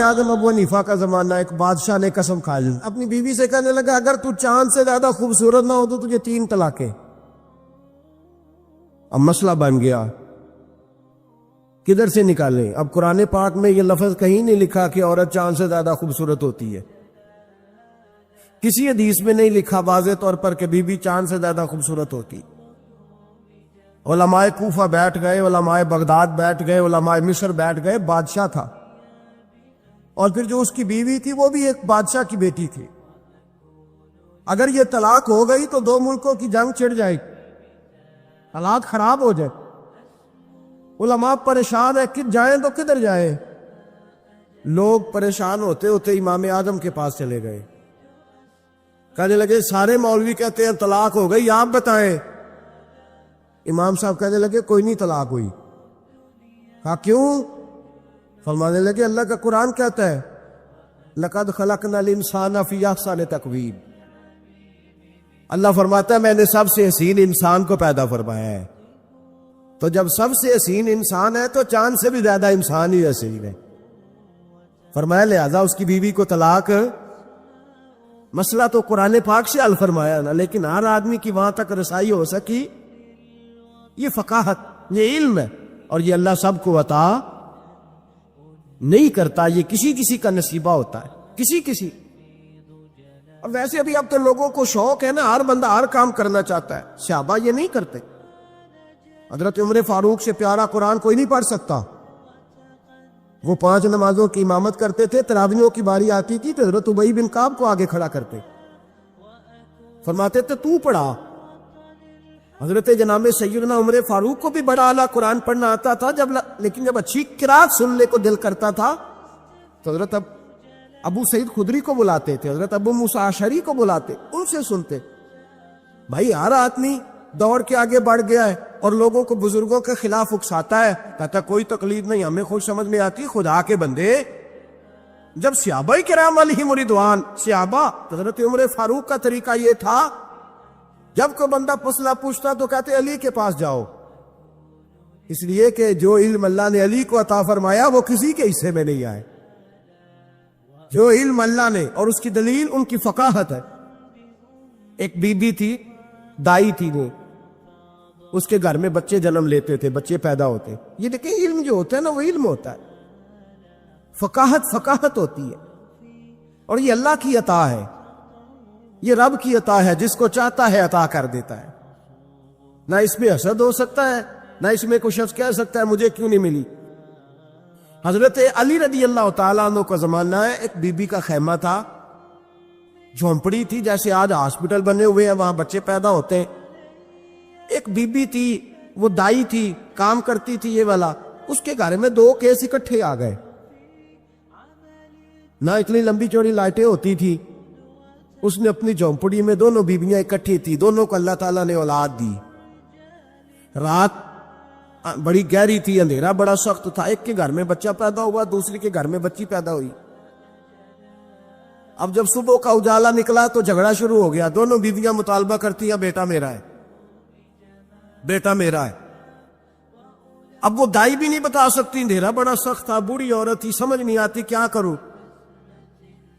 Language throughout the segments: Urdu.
اعظم ابو حنیفہ کا زمانہ، ایک بادشاہ نے قسم کھا لی، اپنی بیوی سے کہنے لگا اگر تو چاند سے زیادہ خوبصورت نہ ہو تو تجھے 3 طلاقیں۔ اب مسئلہ بن گیا کدھر سے نکالیں؟ اب قرآن پاک میں یہ لفظ کہیں نہیں لکھا کہ عورت چاند سے زیادہ خوبصورت ہوتی ہے، کسی حدیث میں نہیں لکھا واضح طور پر کہ بی بی چاند سے زیادہ خوبصورت ہوتی۔ علماء کوفہ بیٹھ گئے، علماء بغداد بیٹھ گئے، علماء مصر بیٹھ گئے، بادشاہ تھا، اور پھر جو اس کی بیوی تھی وہ بھی ایک بادشاہ کی بیٹی تھی۔ اگر یہ طلاق ہو گئی تو 2 ملکوں کی جنگ چھڑ جائے گی، حالات خراب ہو جائے۔ علماء پریشان ہے کہ جائیں تو کدھر جائیں؟ لوگ پریشان ہوتے ہوتے امام اعظم کے پاس چلے گئے، کہنے لگے سارے مولوی کہتے ہیں طلاق ہو گئی، آپ بتائیں۔ امام صاحب کہنے لگے کوئی نہیں طلاق ہوئی۔ کہا کیوں؟ فرمانے لگے اللہ کا قرآن کہتا ہے لَقَدْ خَلَقْنَا الْإِنسَانَ فِي أَحْسَنِ تَقْوِيمٍ، اللہ فرماتا ہے میں نے سب سے حسین انسان کو پیدا فرمایا ہے۔ تو جب سب سے حسین انسان ہے تو چاند سے بھی زیادہ انسان ہی حسین ہے۔ فرمایا لہذا اس کی بیوی کو طلاق، مسئلہ تو قرآن پاک سے حل فرمایا نا، لیکن ہر آدمی کی وہاں تک رسائی ہو سکی، یہ فقاہت، یہ علم ہے، اور یہ اللہ سب کو عطا نہیں کرتا، یہ کسی کسی کا نصیبہ ہوتا ہے، کسی۔ اب ویسے اب تو لوگوں کو شوق ہے نا، ہر بندہ ہر کام کرنا چاہتا ہے، صحابہ یہ نہیں کرتے۔ حضرت عمر فاروق سے پیارا قرآن کوئی نہیں پڑھ سکتا، وہ 5 نمازوں کی امامت کرتے تھے، تراویحوں کی باری آتی تھی تو حضرت ابی بن کعب کو آگے کھڑا کرتے، فرماتے تھے تو پڑھا۔ حضرت جناب سیدنا عمر فاروق کو بھی بڑا اعلیٰ قرآن پڑھنا آتا تھا، لیکن جب اچھی قرات سننے کو دل کرتا تھا تو حضرت ابو سعید خدری کو بلاتے تھے، حضرت ابو موسیٰ اشعری کو بلاتے، ان سے سنتے۔ بھائی ہر آدمی دوڑ کے آگے بڑھ گیا ہے اور لوگوں کو بزرگوں کے خلاف اکساتا ہے، کہتا کوئی تقلید نہیں، ہمیں خود سمجھ میں آتی، خدا کے بندے۔ جب صحابہ کرام علیہم رضوان، صحابہ، حضرت عمر فاروق کا طریقہ یہ تھا جب کوئی بندہ مسئلہ پوچھتا تو کہتے علی کے پاس جاؤ، اس لیے کہ جو علم اللہ نے علی کو عطا فرمایا وہ کسی کے حصے میں نہیں آئے، جو علم اللہ نے، اور اس کی دلیل ان کی فقاہت ہے۔ ایک بی بی تھی، دائی تھی، وہ اس کے گھر میں بچے جنم لیتے تھے، بچے پیدا ہوتے۔ یہ دیکھیں علم جو ہوتا ہے نا وہ علم ہوتا ہے، فقاہت ہوتی ہے، اور یہ اللہ کی عطا ہے، یہ رب کی عطا ہے، جس کو چاہتا ہے عطا کر دیتا ہے۔ نہ اس میں حسد ہو سکتا ہے، نہ اس میں کوئی شخص کہہ سکتا ہے مجھے کیوں نہیں ملی۔ حضرت علی رضی اللہ تعالیٰ عنہ کا زمانہ ہے، ایک بی بی کا خیمہ تھا، جھونپڑی تھی، جیسے آج ہاسپٹل بنے ہوئے ہیں وہاں بچے پیدا ہوتے ہیں۔ ایک بی بی تھی، وہ دائی تھی، کام کرتی تھی یہ والا، اس کے گھر میں 2 کیس اکٹھے آ گئے، نہ اتنی لمبی چوڑی لائٹیں ہوتی تھی، اس نے اپنی جھونپڑی میں دونوں بیویاں اکٹھی تھی، دونوں کو اللہ تعالیٰ نے اولاد دی۔ رات بڑی گہری تھی، اندھیرا بڑا سخت تھا، ایک کے گھر میں بچہ پیدا ہوا، دوسری کے گھر میں بچی پیدا ہوئی۔ اب جب صبح کا اجالا نکلا تو جھگڑا شروع ہو گیا، دونوں بیویاں مطالبہ کرتی ہیں بیٹا میرا ہے، بیٹا میرا ہے۔ اب وہ دائی بھی نہیں بتا سکتی، اندھیرا بڑا سخت تھا، بوڑھی عورت تھی، سمجھ نہیں آتی کیا کروں۔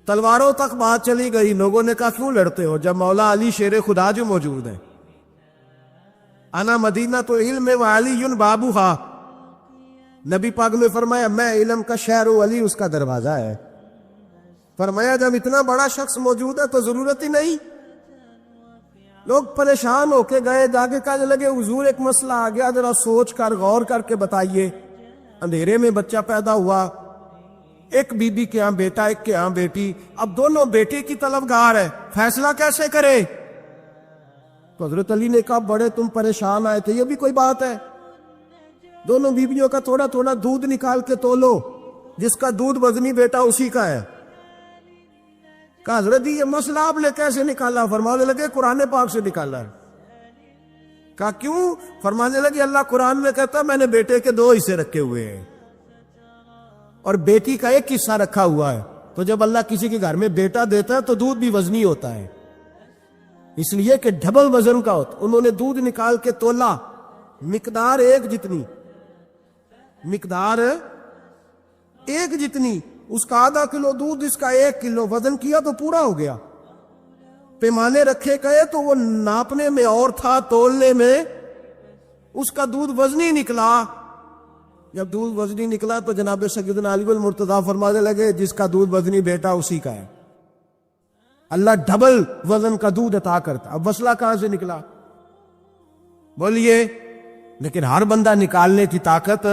تلواروں تک بات چلی گئی، لوگوں نے کہا کیوں لڑتے ہو جب مولا علی شیر خدا جو موجود ہے، انا مدینہ تو علم و علی بابوہا، نبی پاک نے فرمایا میں علم کا شہر ہوں، علی اس کا دروازہ ہے۔ فرمایا جب اتنا بڑا شخص موجود ہے تو ضرورت ہی نہیں۔ لوگ پریشان ہو کے گئے، جا کے کہنے لگے حضور ایک مسئلہ آ گیا، ذرا سوچ کر غور کر کے بتائیے۔ اندھیرے میں بچہ پیدا ہوا، ایک بی بی کے ہاں بیٹا، ایک کے ہاں بیٹی، اب دونوں بیٹے کی طلبگار ہے، فیصلہ کیسے کرے؟ تو حضرت علی نے کہا بڑے تم پریشان آئے تھے، یہ بھی کوئی بات ہے؟ دونوں بیویوں کا تھوڑا تھوڑا دودھ نکال کے تولو، جس کا دودھ وزنی بیٹا اسی کا ہے۔ کہا حضرت یہ مسئلہ آپ نے کیسے نکالا؟ فرمانے لگے قرآن پاک سے نکالا ہے۔ کہا کیوں؟ فرمانے لگے اللہ قرآن میں کہتا میں نے بیٹے کے 2 حصے رکھے ہوئے ہیں اور بیٹی کا 1 حصہ رکھا ہوا ہے، تو جب اللہ کسی کے گھر میں بیٹا دیتا ہے تو دودھ بھی وزنی ہوتا ہے، اس لیے کہ ڈبل وزن کا ہوتا۔ انہوں نے دودھ نکال کے تولا، مقدار ایک جتنی، اس کا آدھا کلو دودھ اس کا 1 کلو، وزن کیا تو پورا ہو گیا. پیمانے رکھے گئے تو وہ ناپنے میں اور تھا، تولنے میں اس کا دودھ وزنی نکلا. جب دودھ وزنی نکلا تو جناب سیدنا علی المرتضیٰ فرمانے لگے جس کا دودھ وزنی بیٹا اسی کا ہے. اللہ ڈبل وزن کا دودھ عطا کرتا. اب مسئلہ کہاں سے نکلا بولیے؟ لیکن ہر بندہ نکالنے کی طاقت،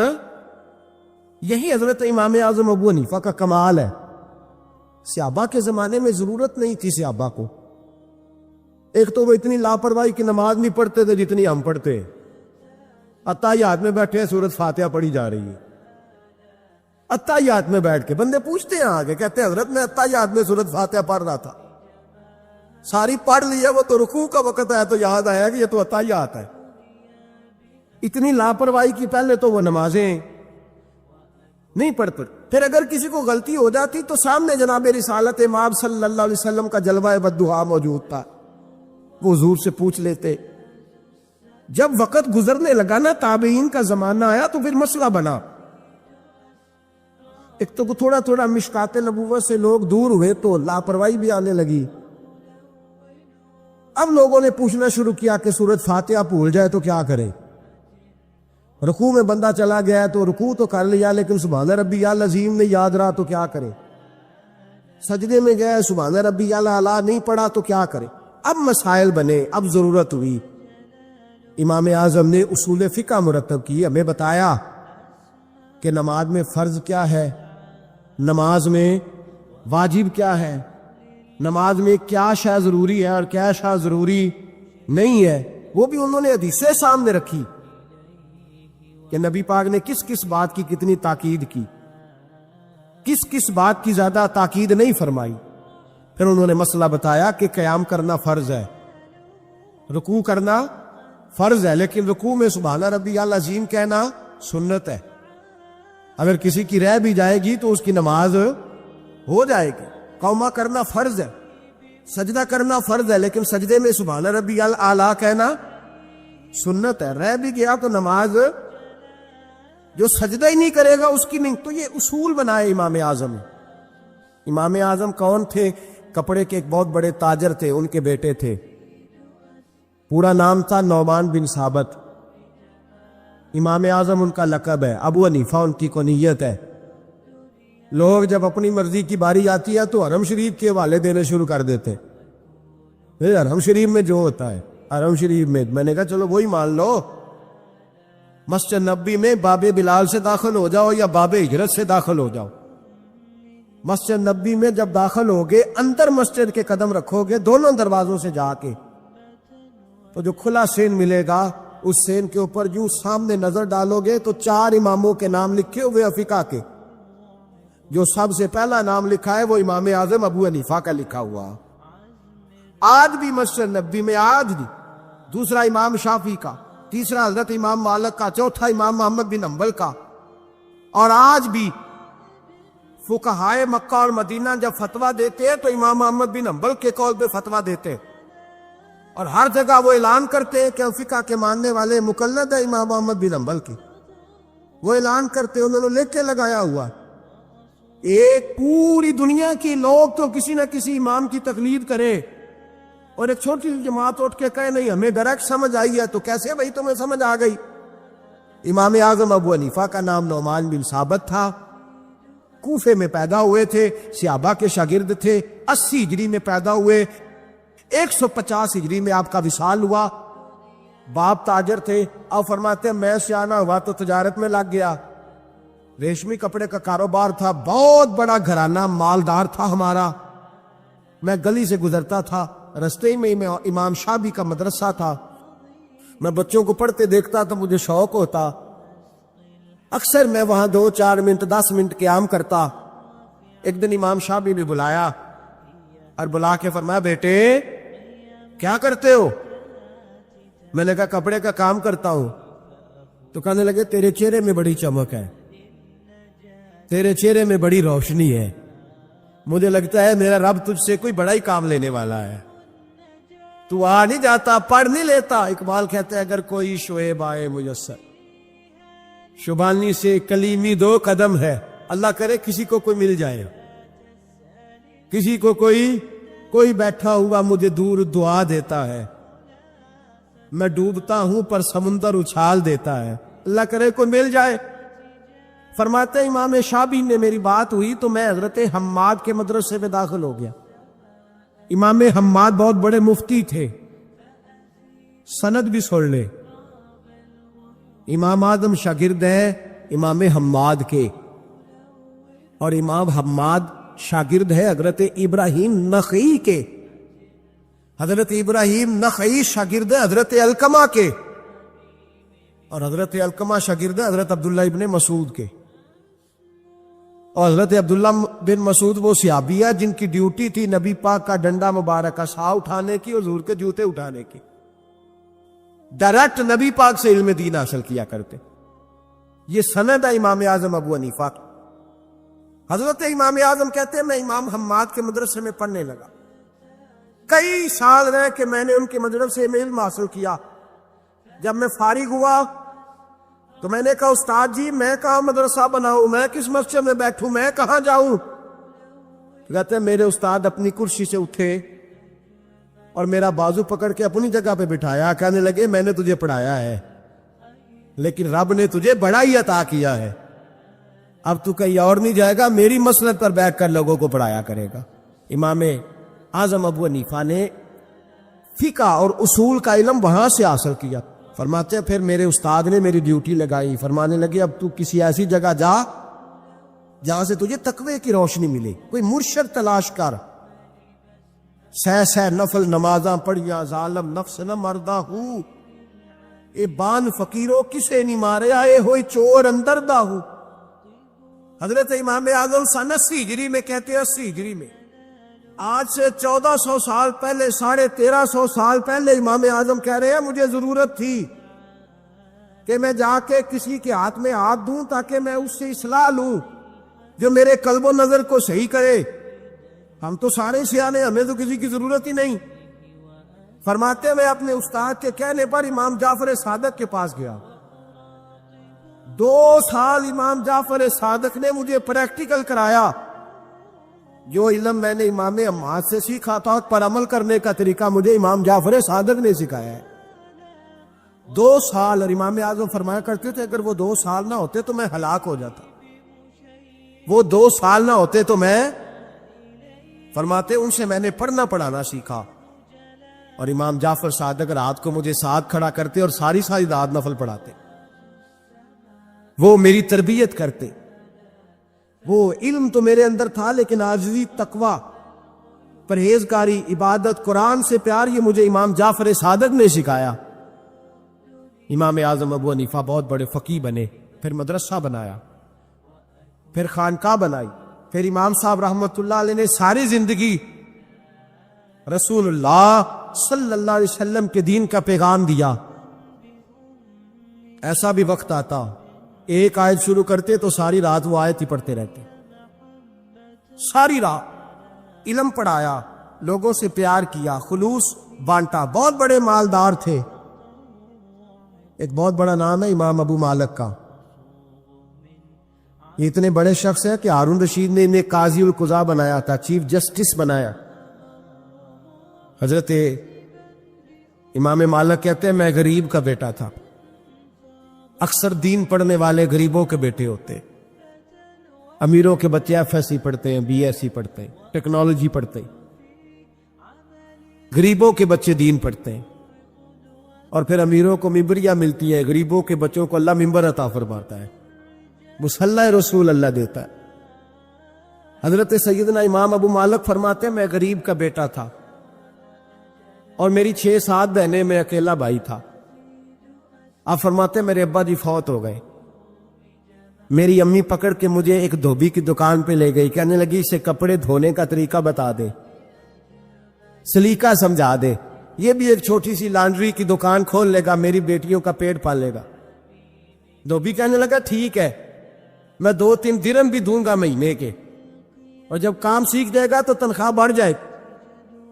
یہی حضرت امام اعظم ابو حنیفہ کا کمال ہے. صحابہ کے زمانے میں ضرورت نہیں تھی صحابہ کو. ایک تو وہ اتنی لاپرواہی کی نماز نہیں پڑھتے تھے جتنی ہم پڑھتے. اتحیات میں بیٹھے سورۃ فاتحہ پڑھی جا رہی ہے. اتحیات میں بیٹھ کے بندے پوچھتے ہیں آگے، کہتے ہیں حضرت میں اتحیات میں سورۃ فاتحہ پڑھ رہا تھا. ساری پڑھ لی ہے، وہ تو رکوع کا وقت ہے تو یاد آیا کہ یہ تو اتحیات ہے. اتنی لاپرواہی کی پہلے تو وہ نمازیں نہیں پڑھتے. پھر اگر کسی کو غلطی ہو جاتی تو سامنے جناب رسالت امام صلی اللہ علیہ وسلم کا جلوہ بددعا موجود تھا، وہ حضور سے پوچھ لیتے. جب وقت گزرنے لگا نا، تابعین کا زمانہ آیا تو پھر مسئلہ بنا. ایک تو تھوڑا تھوڑا مشکات نبوت سے لوگ دور ہوئے تو لاپرواہی بھی آنے لگی. اب لوگوں نے پوچھنا شروع کیا کہ سورۃ فاتحہ بھول جائے تو کیا کرے. رکوع میں بندہ چلا گیا ہے تو رکوع تو کر لیا لیکن سبحان ربی العظیم نہیں یاد رہا تو کیا کرے. سجدے میں گیا سبحان ربی الاعلی نہیں پڑھا تو کیا کرے. اب مسائل بنے، اب ضرورت ہوئی. امام اعظم نے اصول فقہ مرتب کی، ہمیں بتایا کہ نماز میں فرض کیا ہے، نماز میں واجب کیا ہے، نماز میں کیا شے ضروری ہے اور کیا شے ضروری نہیں ہے. وہ بھی انہوں نے حدیثیں سامنے رکھی کہ نبی پاک نے کس کس بات کی کتنی تاکید کی، کس کس بات کی زیادہ تاکید نہیں فرمائی. پھر انہوں نے مسئلہ بتایا کہ قیام کرنا فرض ہے، رکوع کرنا فرض ہے، لیکن رکوع میں سبحان ربی العظیم کہنا سنت ہے. اگر کسی کی رہ بھی جائے گی تو اس کی نماز ہو جائے گی. قوما کرنا فرض ہے، سجدہ کرنا فرض ہے، لیکن سجدے میں سبحان ربی الاعلی کہنا سنت ہے. رہ بھی گیا تو نماز، جو سجدہ ہی نہیں کرے گا اس کی نہیں. تو یہ اصول بنائے امام اعظم. امام اعظم کون تھے؟ کپڑے کے ایک بہت بڑے تاجر تھے، ان کے بیٹے تھے. پورا نام تھا نعمان بن ثابت. امام اعظم ان کا لقب ہے، ابو حنیفہ ان کی کنیت ہے. لوگ جب اپنی مرضی کی باری آتی ہے تو حرم شریف کے حوالے دینے شروع کر دیتے. حرم شریف میں جو ہوتا ہے، حرم شریف میں نے کہا چلو وہی مان لو. مسجد نبی میں باب بلال سے داخل ہو جاؤ یا باب ہجرت سے داخل ہو جاؤ. مسجد نبی میں جب داخل ہوگے، اندر مسجد کے قدم رکھو گے دونوں دروازوں سے جا کے، تو جو کھلا سین ملے گا اس سین کے اوپر جو سامنے نظر ڈالو گے تو 4 اماموں کے نام لکھے ہوئے فقہ کے. جو سب سے پہلا نام لکھا ہے وہ امام اعظم ابو حنیفہ کا لکھا ہوا. آج بھی مسجد نبی میں، آج بھی. دوسرا امام شافعی کا، تیسرا حضرت امام مالک کا، چوتھا امام محمد بن حنبل کا. اور آج بھی فقہائے مکہ اور مدینہ جب فتویٰ دیتے ہیں تو امام محمد بن حنبل کے قول پہ فتویٰ دیتے ہیں. اور ہر جگہ وہ اعلان کرتے ہیں کہ فقہ کے ماننے والے مقلد ہے امام محمد بن حنبل کی. وہ اعلان کرتے ہیں، انہوں نے لکھ کے لگایا ہوا. ایک پوری دنیا کی لوگ تو کسی نہ کسی امام کی تقلید کرے، اور ایک چھوٹی سی جماعت اٹھ کے کہے نہیں ہمیں ڈائریکٹ سمجھ آئی ہے. تو کیسے بھائی تمہیں سمجھ آ گئی؟ امام اعظم ابو حنیفہ کا نام نعمان بن ثابت تھا. کوفے میں پیدا ہوئے تھے، صحابہ کے شاگرد تھے. 80 ہجری میں پیدا ہوئے، 150 ہجری میں آپ کا وصال ہوا. باپ تاجر تھے. اب فرماتے ہیں میں سیانہ ہوا تو تجارت میں لگ گیا. ریشمی کپڑے کا کاروبار تھا، بہت بڑا گھرانہ مالدار تھا ہمارا. میں گلی سے گزرتا تھا، رستے میں امام شافعی کا مدرسہ تھا. میں بچوں کو پڑھتے دیکھتا تو مجھے شوق ہوتا. اکثر میں وہاں 2-4 منٹ 10 منٹ قیام کرتا. ایک دن امام شافعی نے بلایا اور بلا کے فرمایا بیٹے کیا کرتے ہو؟ میں نے کہا کپڑے کا کام کرتا ہوں. تو کہنے لگے تیرے چہرے میں بڑی چمک ہے، تیرے چہرے میں بڑی روشنی ہے، مجھے لگتا ہے میرا رب تجھ سے کوئی بڑا ہی کام لینے والا ہے. تو آ نہیں جاتا، پڑھ نہیں لیتا. اقبال کہتے ہیں اگر کوئی شعیب آئے میسر، شبانی سے کلیمی 2 قدم ہے، اللہ کرے کسی کو کوئی مل جائے, کسی کو کوئی بیٹھا ہوا مجھے دور دعا دیتا ہے, میں ڈوبتا ہوں پر سمندر اچھال دیتا ہے, اللہ کرے کوئی مل جائے. فرماتے ہیں امام شابی نے میری بات ہوئی تو میں حضرت حماد کے مدرسے میں داخل ہو گیا. امام حماد بہت بڑے مفتی تھے, سند بھی سن لے. امام اعظم شاگرد ہے امام حماد کے, اور امام حماد شاگرد ہے حضرت ابراہیم نخعی کے. حضرت ابراہیم نخعی شاگرد ہے حضرت علقمہ کے, اور حضرت علقمہ شاگرد ہے حضرت عبداللہ ابن مسعود کے. اور حضرت عبداللہ بن مسعود وہ صحابی ہے جن کی ڈیوٹی تھی نبی پاک کا ڈنڈا مبارک سا اٹھانے کی اور حضور کے جوتے اٹھانے کی. ڈائریکٹ نبی پاک سے علم دین حاصل کیا کرتے. یہ سند ہے امام اعظم ابو حنیفہ. حضرت امام اعظم کہتے ہیں میں امام حماد کے مدرسے میں پڑھنے لگا. کئی سال رہ کے میں نے ان کے مدرسے میں علم حاصل کیا. جب میں فارغ ہوا تو میں نے کہا استاد جی میں کہاں مدرسہ بناؤں, میں کس مسجد میں بیٹھوں, میں کہاں جاؤں. کہتے ہیں میرے استاد اپنی کرسی سے اٹھے اور میرا بازو پکڑ کے اپنی جگہ پہ بٹھایا, کہنے لگے میں نے تجھے پڑھایا ہے لیکن رب نے تجھے بڑا ہی عطا کیا ہے, اب تو کہیں اور نہیں جائے گا, میری مسلک پر بیٹھ کر لوگوں کو پڑھایا کرے گا. امام اعظم ابو حنیفہ نے فقہ اور اصول کا علم وہاں سے حاصل کیا. فرماتے ہیں پھر میرے استاد نے میری ڈیوٹی لگائی, فرمانے لگے اب تو کسی ایسی جگہ جا جہاں سے تجھے تقوی کی روشنی ملے, کوئی مرشد تلاش کر. سہ نفل نمازاں پڑھیاں ظالم نفس نہ مردہ ہوں, اے بان فقیروں کسے نہیں مارے آئے ہوئے چور اندر دا ہوں. حضرت امام اعظم سن 80 ہجری میں کہتے ہیں 80 ہجری میں, آج سے 1400 سال پہلے 1350 سال پہلے امام اعظم کہہ رہے ہیں مجھے ضرورت تھی کہ میں جا کے کسی کے ہاتھ میں ہاتھ دوں تاکہ میں اس سے اصلاح لوں جو میرے قلب و نظر کو صحیح کرے. ہم تو سارے سیانے, ہمیں تو کسی کی ضرورت ہی نہیں. فرماتے میں اپنے استاد کے کہنے پر امام جعفر صادق کے پاس گیا. 2 سال امام جعفر صادق نے مجھے پریکٹیکل کرایا. جو علم میں نے امام حماد سے سیکھا تھا پر عمل کرنے کا طریقہ مجھے امام جعفر صادق نے سکھایا ہے. 2 سال, اور امام اعظم فرمایا کرتے تھے اگر وہ 2 سال نہ ہوتے تو میں ہلاک ہو جاتا, وہ 2 سال نہ ہوتے تو میں, فرماتے ان سے میں نے پڑھنا پڑھانا سیکھا. اور امام جعفر صادق رات کو مجھے ساتھ کھڑا کرتے اور ساری رات نفل پڑھاتے, وہ میری تربیت کرتے. وہ علم تو میرے اندر تھا لیکن عاجزی, تقوی, پرہیزگاری, عبادت, قرآن سے پیار, یہ مجھے امام جعفر صادق نے سکھایا. امام اعظم ابو حنیفہ بہت بڑے فقیہ بنے, پھر مدرسہ بنایا, پھر خانقاہ بنائی. پھر امام صاحب رحمت اللہ علیہ نے ساری زندگی رسول اللہ صلی اللہ علیہ وسلم کے دین کا پیغام دیا. ایسا بھی وقت آتا ایک آیت شروع کرتے تو ساری رات وہ آیت ہی پڑھتے رہتے, ساری رات علم پڑھایا, لوگوں سے پیار کیا, خلوص بانٹا. بہت بڑے مالدار تھے. ایک بہت بڑا نام ہے امام ابو مالک کا. یہ اتنے بڑے شخص ہے کہ ہارون رشید نے انہیں قاضی القضاء بنایا تھا, چیف جسٹس بنایا. حضرت امام مالک کہتے ہیں میں غریب کا بیٹا تھا. اکثر دین پڑھنے والے غریبوں کے بیٹے ہوتے, امیروں کے بچے FSC پڑھتے ہیں, BSc پڑھتے ہیں, ٹیکنالوجی پڑھتے ہیں. غریبوں کے بچے دین پڑھتے ہیں, اور پھر امیروں کو ممبریاں ملتی ہیں, غریبوں کے بچوں کو اللہ ممبر عطا فرماتا ہے, مصلی رسول اللہ دیتا ہے. حضرت سیدنا امام ابو مالک فرماتے ہیں میں غریب کا بیٹا تھا اور میری 6-7 بہنیں, میں اکیلا بھائی تھا. آپ فرماتے ہیں میرے ابا جی فوت ہو گئے. میری امی پکڑ کے مجھے ایک دھوبی کی دکان پہ لے گئی, کہنے لگی اسے کپڑے دھونے کا طریقہ بتا دے, سلیقہ سمجھا دے, یہ بھی ایک چھوٹی سی لانڈری کی دکان کھول لے گا, میری بیٹیوں کا پیٹ پال لے گا. دھوبی کہنے لگا ٹھیک ہے, میں 2-3 درہم بھی دوں گا مہینے کے, اور جب کام سیکھ جائے گا تو تنخواہ بڑھ جائے.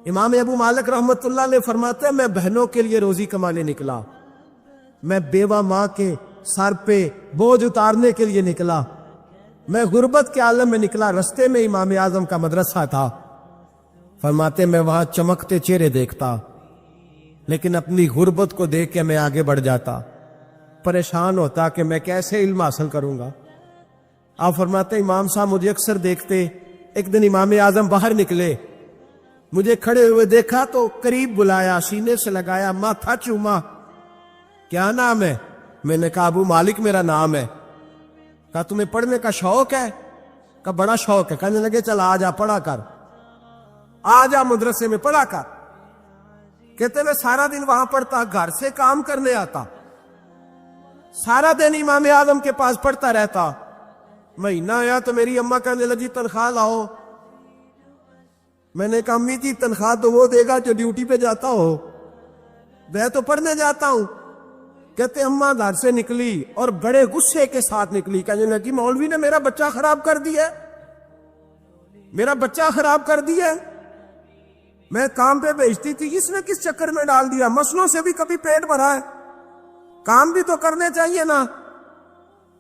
امام ابو مالک رحمت اللہ نے فرماتے ہیں میں بہنوں کے لیے روزی کمانے نکلا, میں بیوہ ماں کے سر پہ بوجھ اتارنے کے لیے نکلا. میں غربت کے عالم میں نکلا، رستے میں امام اعظم کا مدرسہ تھا. فرماتے میں وہاں چمکتے چہرے دیکھتا، لیکن اپنی غربت کو دیکھ کے میں آگے بڑھ جاتا، پریشان ہوتا کہ میں کیسے علم حاصل کروں گا. آپ فرماتے امام صاحب مجھے اکثر دیکھتے. ایک دن امام اعظم باہر نکلے، مجھے کھڑے ہوئے دیکھا تو قریب بلایا، سینے سے لگایا، ماتھا چوما. کیا نام ہے؟ میں نے کہا ابو مالک میرا نام ہے. کہا تمہیں پڑھنے کا شوق ہے؟ کہا بڑا شوق ہے. کہنے لگے چل آ جا پڑھا کر، آ جا مدرسے میں پڑھا کر. کہتے میں سارا دن وہاں پڑھتا، گھر سے کام کرنے آتا، سارا دن امام اعظم کے پاس پڑھتا رہتا. مہینہ آیا تو میری اماں کہنے لگی تنخواہ لاؤ. میں نے کہا امی جی تنخواہ تو وہ دے گا جو ڈیوٹی پہ جاتا ہو، میں تو پڑھنے جاتا ہوں. کہتے اماں گھر سے نکلی اور بڑے غصے کے ساتھ نکلی، کہنے لگی مولوی نے میرا بچہ خراب کر دیا، میرا بچہ خراب کر دیا. میں کام پہ بھیجتی تھی، اس نے کس چکر میں ڈال دیا؟ مسلوں سے بھی کبھی پیٹ بھرا ہے، کام بھی تو کرنے چاہیے نا.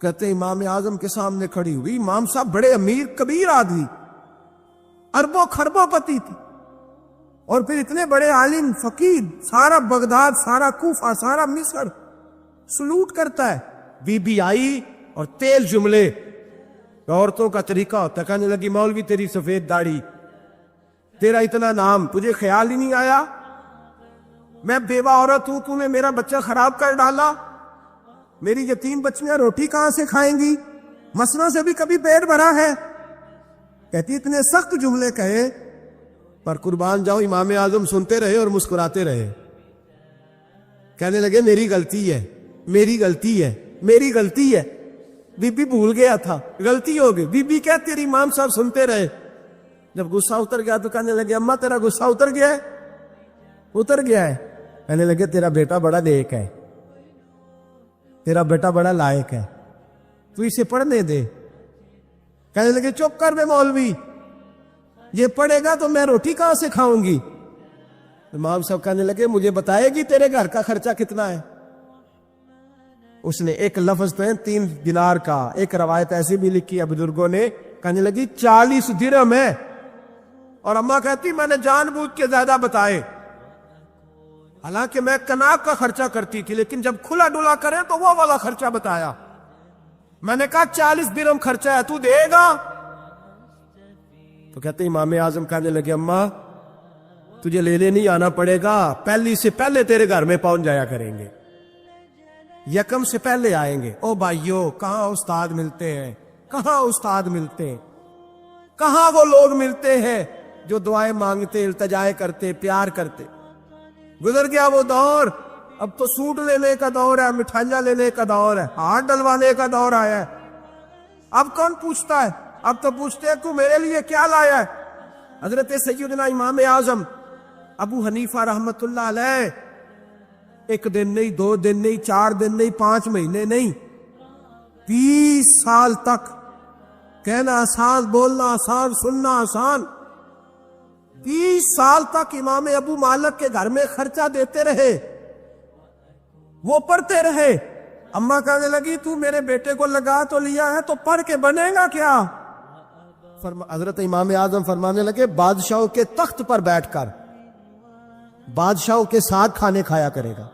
کہتے امام اعظم کے سامنے کھڑی ہوئی. امام صاحب بڑے امیر کبیر آدمی، اربوں خربوں پتی تھی، اور پھر اتنے بڑے عالم فقیر، سارا بغداد، سارا کوفہ، سارا مصر سلوٹ کرتا ہے. بی بی آئی اور تیل جملے عورتوں کا طریقہ ہوتا ہے. کہنے لگی مولوی تیری سفید داڑھی، تیرا اتنا نام، تجھے خیال ہی نہیں آیا؟ میں بیوہ عورت ہوں، تو نے میرا بچہ خراب کر ڈالا، میری یتیم بچیاں روٹی کہاں سے کھائیں گی؟ مسلوں سے بھی کبھی پیٹ بھرا ہے؟ کہتی اتنے سخت جملے کہے، پر قربان جاؤ امام اعظم سنتے رہے اور مسکراتے رہے. کہنے لگے میری غلطی ہے، میری غلطی ہے، میری غلطی ہے. بی بی بھول گیا تھا، غلطی ہو گئی. بی بی کہتے تیری امام صاحب سنتے رہے. جب غصہ اتر گیا تو کہنے لگے اماں تیرا غصہ اتر گیا ہے؟ اتر گیا ہے. کہنے لگے تیرا بیٹا بڑا نیک ہے، تیرا بیٹا بڑا لائق ہے، تو اسے پڑھنے دے. کہنے لگے چپ کر بے مولوی، یہ پڑھے گا تو میں روٹی کہاں سے کھاؤں گی؟ امام صاحب کہنے لگے مجھے بتائے گی تیرے گھر کا خرچہ کتنا ہے؟ اس نے ایک لفظ تو ہے 3 دینار کا، ایک روایت ایسی بھی لکھی ہے بزرگوں نے، کہنے لگی 40 درہم ہے. اور اماں کہتی میں نے جان بوجھ کے زیادہ بتائے، حالانکہ میں کناب کا خرچہ کرتی تھی، لیکن جب کھلا ڈلا کریں تو وہ والا خرچہ بتایا. میں نے کہا 40 درہم خرچہ ہے، تو دے گا؟ تو کہتے امام اعظم کہنے لگے اماں تجھے لینے نہیں آنا پڑے گا، پہلی سے پہلے تیرے گھر میں پہنچ جایا کریں گے، یکم سے پہلے آئیں گے. او بھائیو کہاں استاد ملتے ہیں، کہاں استاد ملتے ہیں، کہاں وہ لوگ ملتے ہیں جو دعائیں مانگتے، التجائے کرتے، پیار کرتے. گزر گیا وہ دور. اب تو سوٹ لینے کا دور ہے، مٹھائیاں لینے کا دور ہے، ہاتھ ڈلوانے کا دور آیا ہے. اب کون پوچھتا ہے؟ اب تو پوچھتے ہیں تو میرے لیے کیا لایا ہے؟ حضرت سیدنا امام اعظم ابو حنیفہ رحمت اللہ علیہ 1 دن نہیں، 2 دن نہیں، 4 دن نہیں، 5 مہینے نہیں، 20 سال تک کہنا آسان، بولنا آسان، سننا آسان، 30 سال تک امام ابو مالک کے گھر میں خرچہ دیتے رہے، وہ پڑھتے رہے. اماں کہنے لگی تو میرے بیٹے کو لگا تو لیا ہے تو پڑھ کے بنے گا کیا؟ حضرت امام اعظم فرمانے لگے بادشاہوں کے تخت پر بیٹھ کر بادشاہوں کے ساتھ کھانے کھایا کرے گا،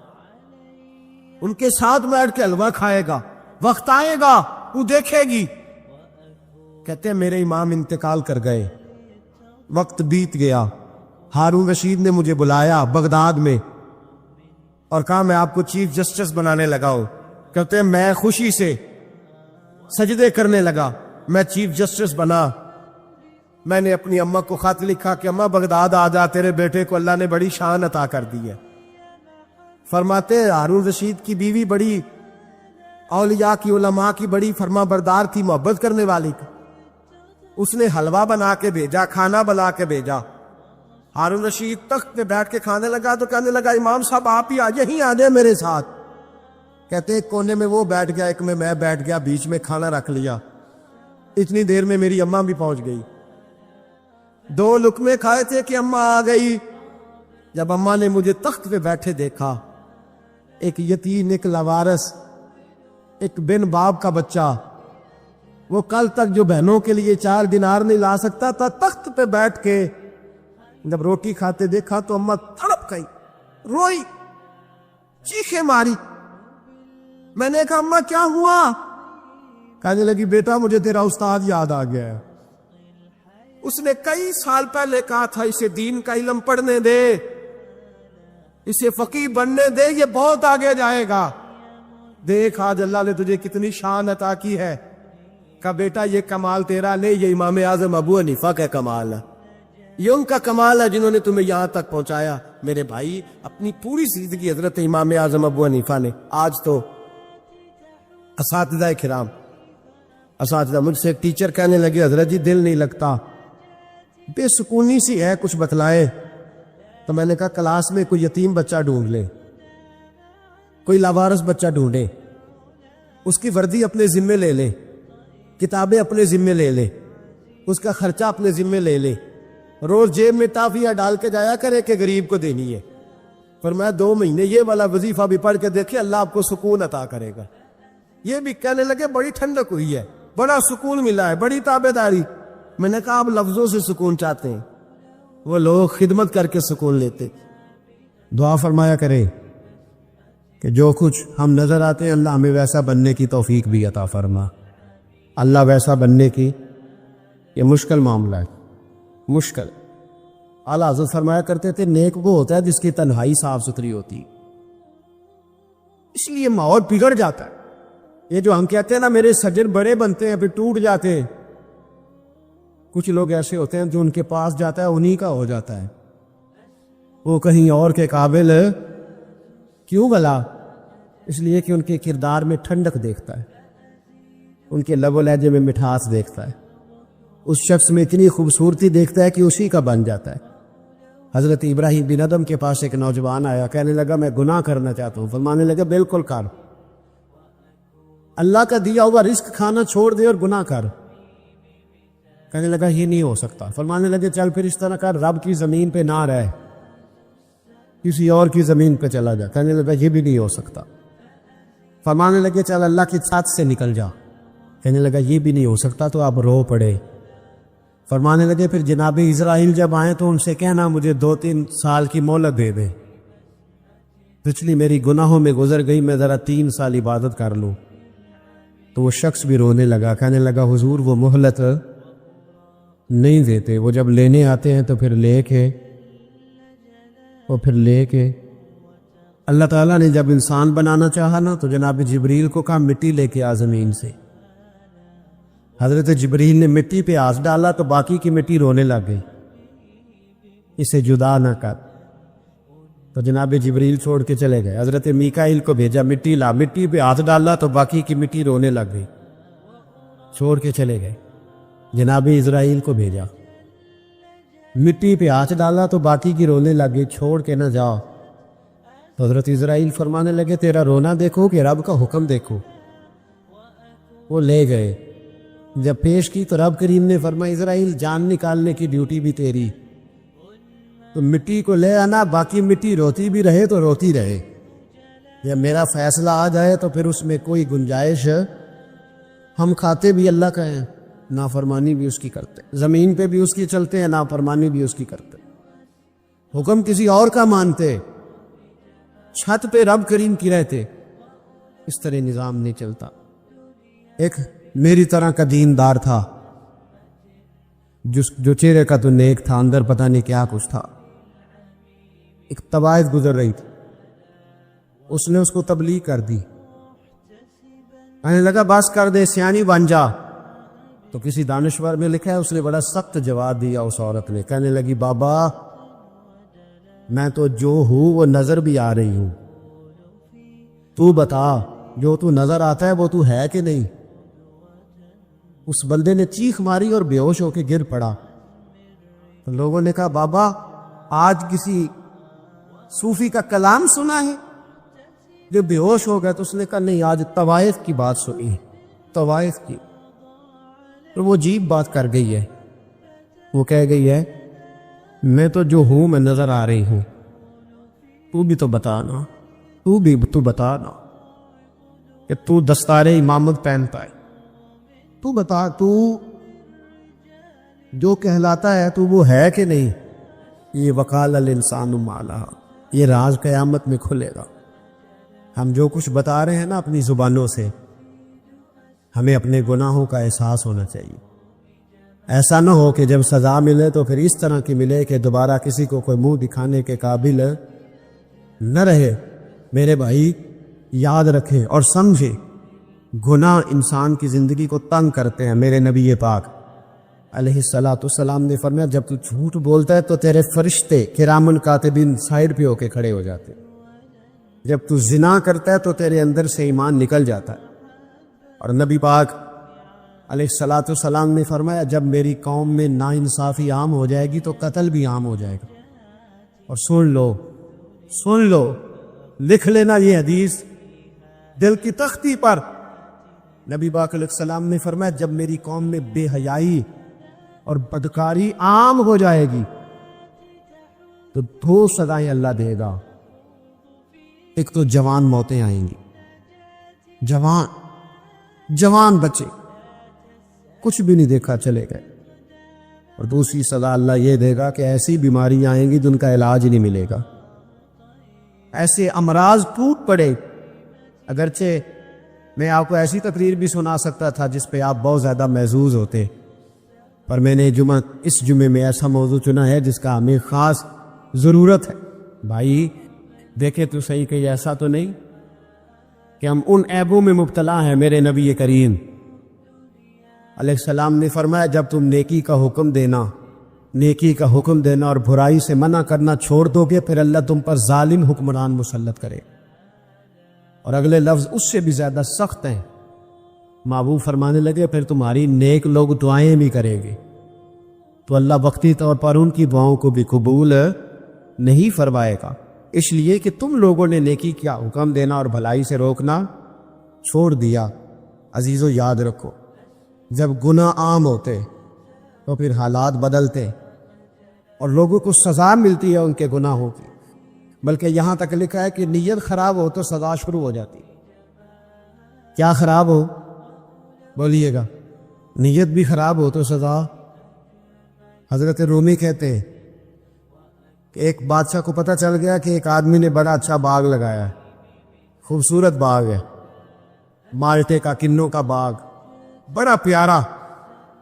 ان کے ساتھ بیٹھ کے حلوہ کھائے گا، وقت آئے گا وہ دیکھے گی. کہتے ہیں میرے امام انتقال کر گئے، وقت بیت گیا. ہارون رشید نے مجھے بلایا بغداد میں اور کہا میں آپ کو چیف جسٹس بنانے لگا ہوں. کہتے ہیں میں خوشی سے سجدے کرنے لگا، میں چیف جسٹس بنا. میں نے اپنی اماں کو خط لکھا کہ اماں بغداد آ جا، تیرے بیٹے کو اللہ نے بڑی شان عطا کر دی ہے. فرماتے ہارون رشید کی بیوی بڑی اولیاء کی، علماء کی بڑی فرما بردار تھی، محبت کرنے والی تھی. اس نے حلوہ بنا کے بھیجا، کھانا بنا کے بھیجا. ہارون رشید تخت پہ بیٹھ کے کھانے لگا تو کہنے لگا امام صاحب آپ ہی یہیں آ جائیں میرے ساتھ. کہتے ایک کونے میں وہ بیٹھ گیا، ایک میں بیٹھ گیا، بیچ میں کھانا رکھ لیا. اتنی دیر میں میری اماں بھی پہنچ گئی. 2 لقمے کھائے تھے کہ اماں آ گئی. جب اماں نے مجھے تخت پہ بیٹھے دیکھا، ایک یتیم، ایک لاوارث، ایک بن باپ کا بچہ، وہ کل تک جو بہنوں کے لیے 4 دینار نہیں لا سکتا تھا، تخت پہ بیٹھ کے جب روٹی کھاتے دیکھا تو اماں تڑپ گئی، روئی، چیخیں ماری۔ میں نے کہا اماں کیا ہوا؟ کہنے لگی بیٹا مجھے تیرا استاد یاد آ گیا ہے، اس نے کئی سال پہلے کہا تھا اسے دین کا علم پڑھنے دے، اسے فقیہ بننے دے، یہ بہت آگے جائے گا۔ دیکھ آج اللہ نے تجھے کتنی شان عطا کی ہے۔ کہا بیٹا یہ کمال تیرا نہیں، یہ امام اعظم ابو حنیفہ کا کمال ہے، یہ ان کا کمال ہے جنہوں نے تمہیں یہاں تک پہنچایا۔ میرے بھائی اپنی پوری زندگی حضرت امام اعظم ابو حنیفہ نے، آج تو اساتذہ کرام، اساتذہ مجھ سے ایک ٹیچر کہنے لگے حضرت جی دل نہیں لگتا، بے سکونی سی ہے، کچھ بتلائیں۔ تو میں نے کہا کلاس میں کوئی یتیم بچہ ڈھونڈ لے، کوئی لاوارث بچہ ڈھونڈے، اس کی وردی اپنے ذمے لے لے، کتابیں اپنے ذمے لے لے، اس کا خرچہ اپنے ذمے لے لے، روز جیب میں ٹافیاں ڈال کے جایا کرے کہ غریب کو دینی ہے۔ فرمایا 2 مہینے یہ والا وظیفہ بھی پڑھ کے دیکھے، اللہ آپ کو سکون عطا کرے گا۔ یہ بھی کہنے لگے بڑی ٹھنڈک ہوئی ہے، بڑا سکون ملا ہے، بڑی تابع داری۔ میں نے کہا آپ لفظوں سے سکون چاہتے ہیں، وہ لوگ خدمت کر کے سکون لیتے۔ دعا فرمایا کرے کہ جو کچھ ہم نظر آتے ہیں اللہ ہمیں ویسا بننے کی توفیق بھی عطا فرما۔ اللہ ویسا بننے کی یہ مشکل معاملہ ہے، مشکل۔ اعلیٰ حضرت فرمایا کرتے تھے نیک وہ ہوتا ہے جس کی تنہائی صاف ستھری ہوتی، اس لیے ماحول بگڑ جاتا ہے۔ یہ جو ہم کہتے ہیں نا میرے سجن بڑے بنتے ہیں پھر ٹوٹ جاتے ہیں، کچھ لوگ ایسے ہوتے ہیں جو ان کے پاس جاتا ہے انہی کا ہو جاتا ہے، وہ کہیں اور کے قابل کیوں بھلا؟ اس لیے کہ ان کے کردار میں ٹھنڈک دیکھتا ہے، ان کے لب و لہجے میں مٹھاس دیکھتا ہے، اس شخص میں اتنی خوبصورتی دیکھتا ہے کہ اسی کا بن جاتا ہے۔ حضرت ابراہیم بن ادم کے پاس ایک نوجوان آیا، کہنے لگا میں گناہ کرنا چاہتا ہوں۔ فرمانے لگا بالکل کر، اللہ کا دیا ہوا رزق کھانا چھوڑ دے اور گناہ کر۔ کہنے لگا یہ نہیں ہو سکتا۔ فرمانے لگے چل پھر اس طرح کر، رب کی زمین پہ نہ رہ، کسی اور کی زمین پہ چلا جا۔ کہنے لگا یہ بھی نہیں ہو سکتا۔ فرمانے لگے چل اللہ کی چھت سے نکل جا۔ کہنے لگا یہ بھی نہیں ہو سکتا، تو آپ رو پڑے۔ فرمانے لگے پھر جناب اسرائیل جب آئیں تو ان سے کہنا مجھے 2-3 سال کی مہلت دے دے، پچھلی میری گناہوں میں گزر گئی، میں ذرا 3 سال عبادت کر لوں۔ تو وہ شخص بھی رونے لگا، کہنے لگا حضور وہ مہلت نہیں دیتے، وہ جب لینے آتے ہیں تو پھر لے کے اللہ تعالیٰ نے جب انسان بنانا چاہا نا تو جناب جبریل کو کہا مٹی لے کے آ زمین سے۔ حضرت جبریل نے مٹی پہ ہاتھ ڈالا تو باقی کی مٹی رونے لگ گئی، اسے جدا نہ کر۔ تو جناب جبریل چھوڑ کے چلے گئے۔ حضرت میکائیل کو بھیجا مٹی لا، مٹی پہ ہاتھ ڈالا تو باقی کی مٹی رونے لگ گئی، چھوڑ کے چلے گئے۔ جناب اسرائیل کو بھیجا، مٹی پہ ہاتھ ڈالا تو باقی کی رونے لگ گئی، چھوڑ کے نہ جاؤ۔ تو حضرت اسرائیل فرمانے لگے تیرا رونا دیکھو کہ رب کا حکم دیکھو۔ وہ لے گئے، جب پیش کی تو رب کریم نے فرمایا اسرائیل جان نکالنے کی ڈیوٹی بھی تیری، تو مٹی کو لے آنا، باقی مٹی روتی بھی رہے تو روتی رہے، یا میرا فیصلہ آ جائے تو پھر اس میں کوئی گنجائش، ہم کھاتے بھی اللہ کا ہیں، نافرمانی بھی اس کی کرتے، زمین پہ بھی اس کی چلتے ہیں، نافرمانی بھی اس کی کرتے، حکم کسی اور کا مانتے، چھت پہ رب کریم کی رہتے۔ اس طرح نظام نہیں چلتا۔ ایک میری طرح کا دیندار تھا جو چہرے کا تو نیک تھا، اندر پتہ نہیں کیا کچھ تھا۔ ایک طوائف گزر رہی تھی، اس نے اس کو تبلیغ کر دی، کہنے لگا بس کر دے، سیانی بن جا۔ تو کسی دانشور میں لکھا ہے اس نے بڑا سخت جواب دیا اس عورت نے، کہنے لگی بابا میں تو جو ہوں وہ نظر بھی آ رہی ہوں، تو بتا جو تو نظر آتا ہے وہ تو ہے کہ نہیں؟ اس بندے نے چیخ ماری اور بے ہوش ہو کے گر پڑا۔ تو لوگوں نے کہا بابا آج کسی صوفی کا کلام سنا ہے؟ جو بے ہوش ہو گیا تو اس نے کہا نہیں، آج طوائف کی بات سنی، طوائف کی۔ تو وہ عجیب بات کر گئی ہے، وہ کہہ گئی ہے میں تو جو ہوں میں نظر آ رہی ہوں، تو بھی تو بتانا، تو بتانا کہ تو دستار امامت پہنتا ہے، تو بتا تو جو کہلاتا ہے تو وہ ہے کہ نہیں؟ یہ وقال الانسان ما لہا، یہ راز قیامت میں کھلے گا۔ ہم جو کچھ بتا رہے ہیں نا اپنی زبانوں سے، ہمیں اپنے گناہوں کا احساس ہونا چاہیے۔ ایسا نہ ہو کہ جب سزا ملے تو پھر اس طرح کی ملے کہ دوبارہ کسی کو کوئی منہ دکھانے کے قابل نہ رہے۔ میرے بھائی یاد رکھے اور سمجھے، گناہ انسان کی زندگی کو تنگ کرتے ہیں۔ میرے نبی پاک علیہ السلام نے فرمایا جب تو جھوٹ بولتا ہے تو تیرے فرشتے کرامن کاتبین سائڈ پہ ہو کے کھڑے ہو جاتے ہیں۔ جب تو زنا کرتا ہے تو تیرے اندر سے ایمان نکل جاتا ہے۔ اور نبی پاک علیہ السلام نے فرمایا جب میری قوم میں ناانصافی عام ہو جائے گی تو قتل بھی عام ہو جائے گا۔ اور سن لو، لکھ لینا یہ حدیث دل کی تختی پر۔ نبی پاک علیہ السلام نے فرمایا جب میری قوم میں بے حیائی اور بدکاری عام ہو جائے گی تو دو سزائیں اللہ دے گا۔ ایک تو جوان موتیں آئیں گی، جوان بچے کچھ بھی نہیں دیکھا چلے گئے، اور دوسری سزا اللہ یہ دے گا کہ ایسی بیماریاں آئیں گی جن کا علاج نہیں ملے گا، ایسے امراض ٹوٹ پڑے۔ اگرچہ میں آپ کو ایسی تقریر بھی سنا سکتا تھا جس پہ آپ بہت زیادہ محظوظ ہوتے، پر میں نے اس جمعے میں ایسا موضوع چنا ہے جس کا ہمیں خاص ضرورت ہے۔ بھائی دیکھے تو صحیح کہ ایسا تو نہیں کہ ہم ان عیبوں میں مبتلا ہیں۔ میرے نبی کریم علیہ السلام نے فرمایا جب تم نیکی کا حکم دینا اور برائی سے منع کرنا چھوڑ دو گے پھر اللہ تم پر ظالم حکمران مسلط کرے۔ اور اگلے لفظ اس سے بھی زیادہ سخت ہیں۔ محبوب فرمانے لگے پھر تمہاری نیک لوگ دعائیں بھی کریں گے تو اللہ وقتی طور پر ان کی دعاؤں کو بھی قبول نہیں فرمائے گا، اس لیے کہ تم لوگوں نے نیکی کا حکم دینا اور بھلائی سے روکنا چھوڑ دیا۔ عزیزو یاد رکھو جب گناہ عام ہوتے تو پھر حالات بدلتے اور لوگوں کو سزا ملتی ہے ان کے گناہوں کی، بلکہ یہاں تک لکھا ہے کہ نیت خراب ہو تو سزا شروع ہو جاتی۔ کیا خراب ہو؟ بولیے گا۔ نیت بھی خراب ہو تو سزا۔ حضرت رومی کہتے ہیں کہ ایک بادشاہ کو پتہ چل گیا کہ ایک آدمی نے بڑا اچھا باغ لگایا ہے، خوبصورت باغ ہے، مالٹے کا، کنوں کا باغ، بڑا پیارا۔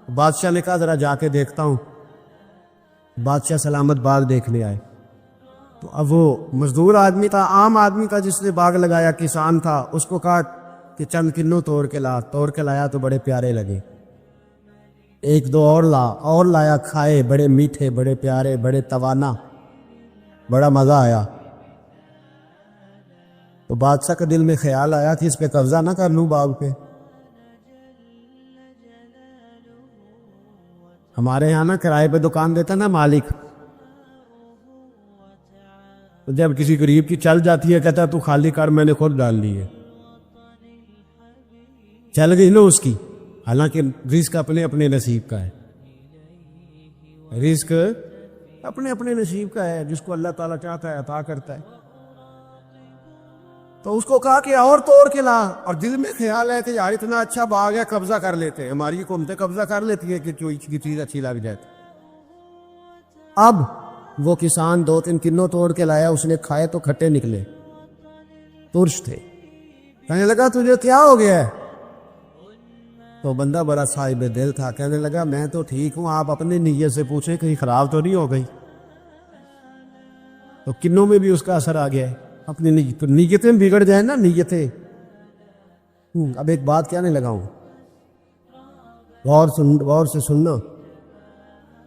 بادشاہ نے کہا ذرا جا کے دیکھتا ہوں۔ بادشاہ سلامت باغ دیکھنے آئے تو اب وہ مزدور آدمی تھا، عام آدمی تھا جس نے باغ لگایا، کسان تھا، اس کو کہا کہ چند کنوں توڑ کے لایا تو بڑے پیارے لگے۔ ایک دو اور لایا، کھائے، بڑے میٹھے، بڑے پیارے، بڑے توانا، بڑا مزہ آیا۔ تو بادشاہ کے دل میں خیال آیا کہ اس پہ قبضہ نہ کر لوں باغ پہ۔ ہمارے یہاں نا کرائے پہ دکان دیتا نا مالک، تو جب کسی غریب کی چل جاتی ہے کہتا ہے تو خالی کر، میں نے خود ڈال لی ہے۔ چل گئی نا اس کی، حالانکہ رزق اپنے اپنے نصیب کا ہے، رزق اپنے اپنے نصیب کا ہے، جس کو اللہ تعالیٰ چاہتا ہے عطا کرتا ہے۔ تو اس کو کہا کہ اور توڑ کے لا، اور دل میں خیال ہے کہ یار اتنا اچھا باغ ہے، قبضہ کر لیتے ہیں، ہماری حکومتیں قبضہ کر لیتی ہے کہ کوئی چیز اچھی لگ جائے۔ اب وہ کسان 2-3 کنوں توڑ کے لایا، اس نے کھائے تو کھٹے نکلے، ترش تھے۔ کہنے لگا تجھے کیا ہو گیا ہے؟ تو بندہ بڑا صاحب دل تھا، کہنے لگا میں تو ٹھیک ہوں، آپ اپنی نیت سے پوچھیں کہیں خراب تو نہیں ہو گئی؟ تو کنوں میں بھی اس کا اثر آ گیا ہے، اپنی نیتیں بگڑ جائیں نا، نیتیں۔ اب ایک بات کہنے لگا ہوں، غور سے سننا۔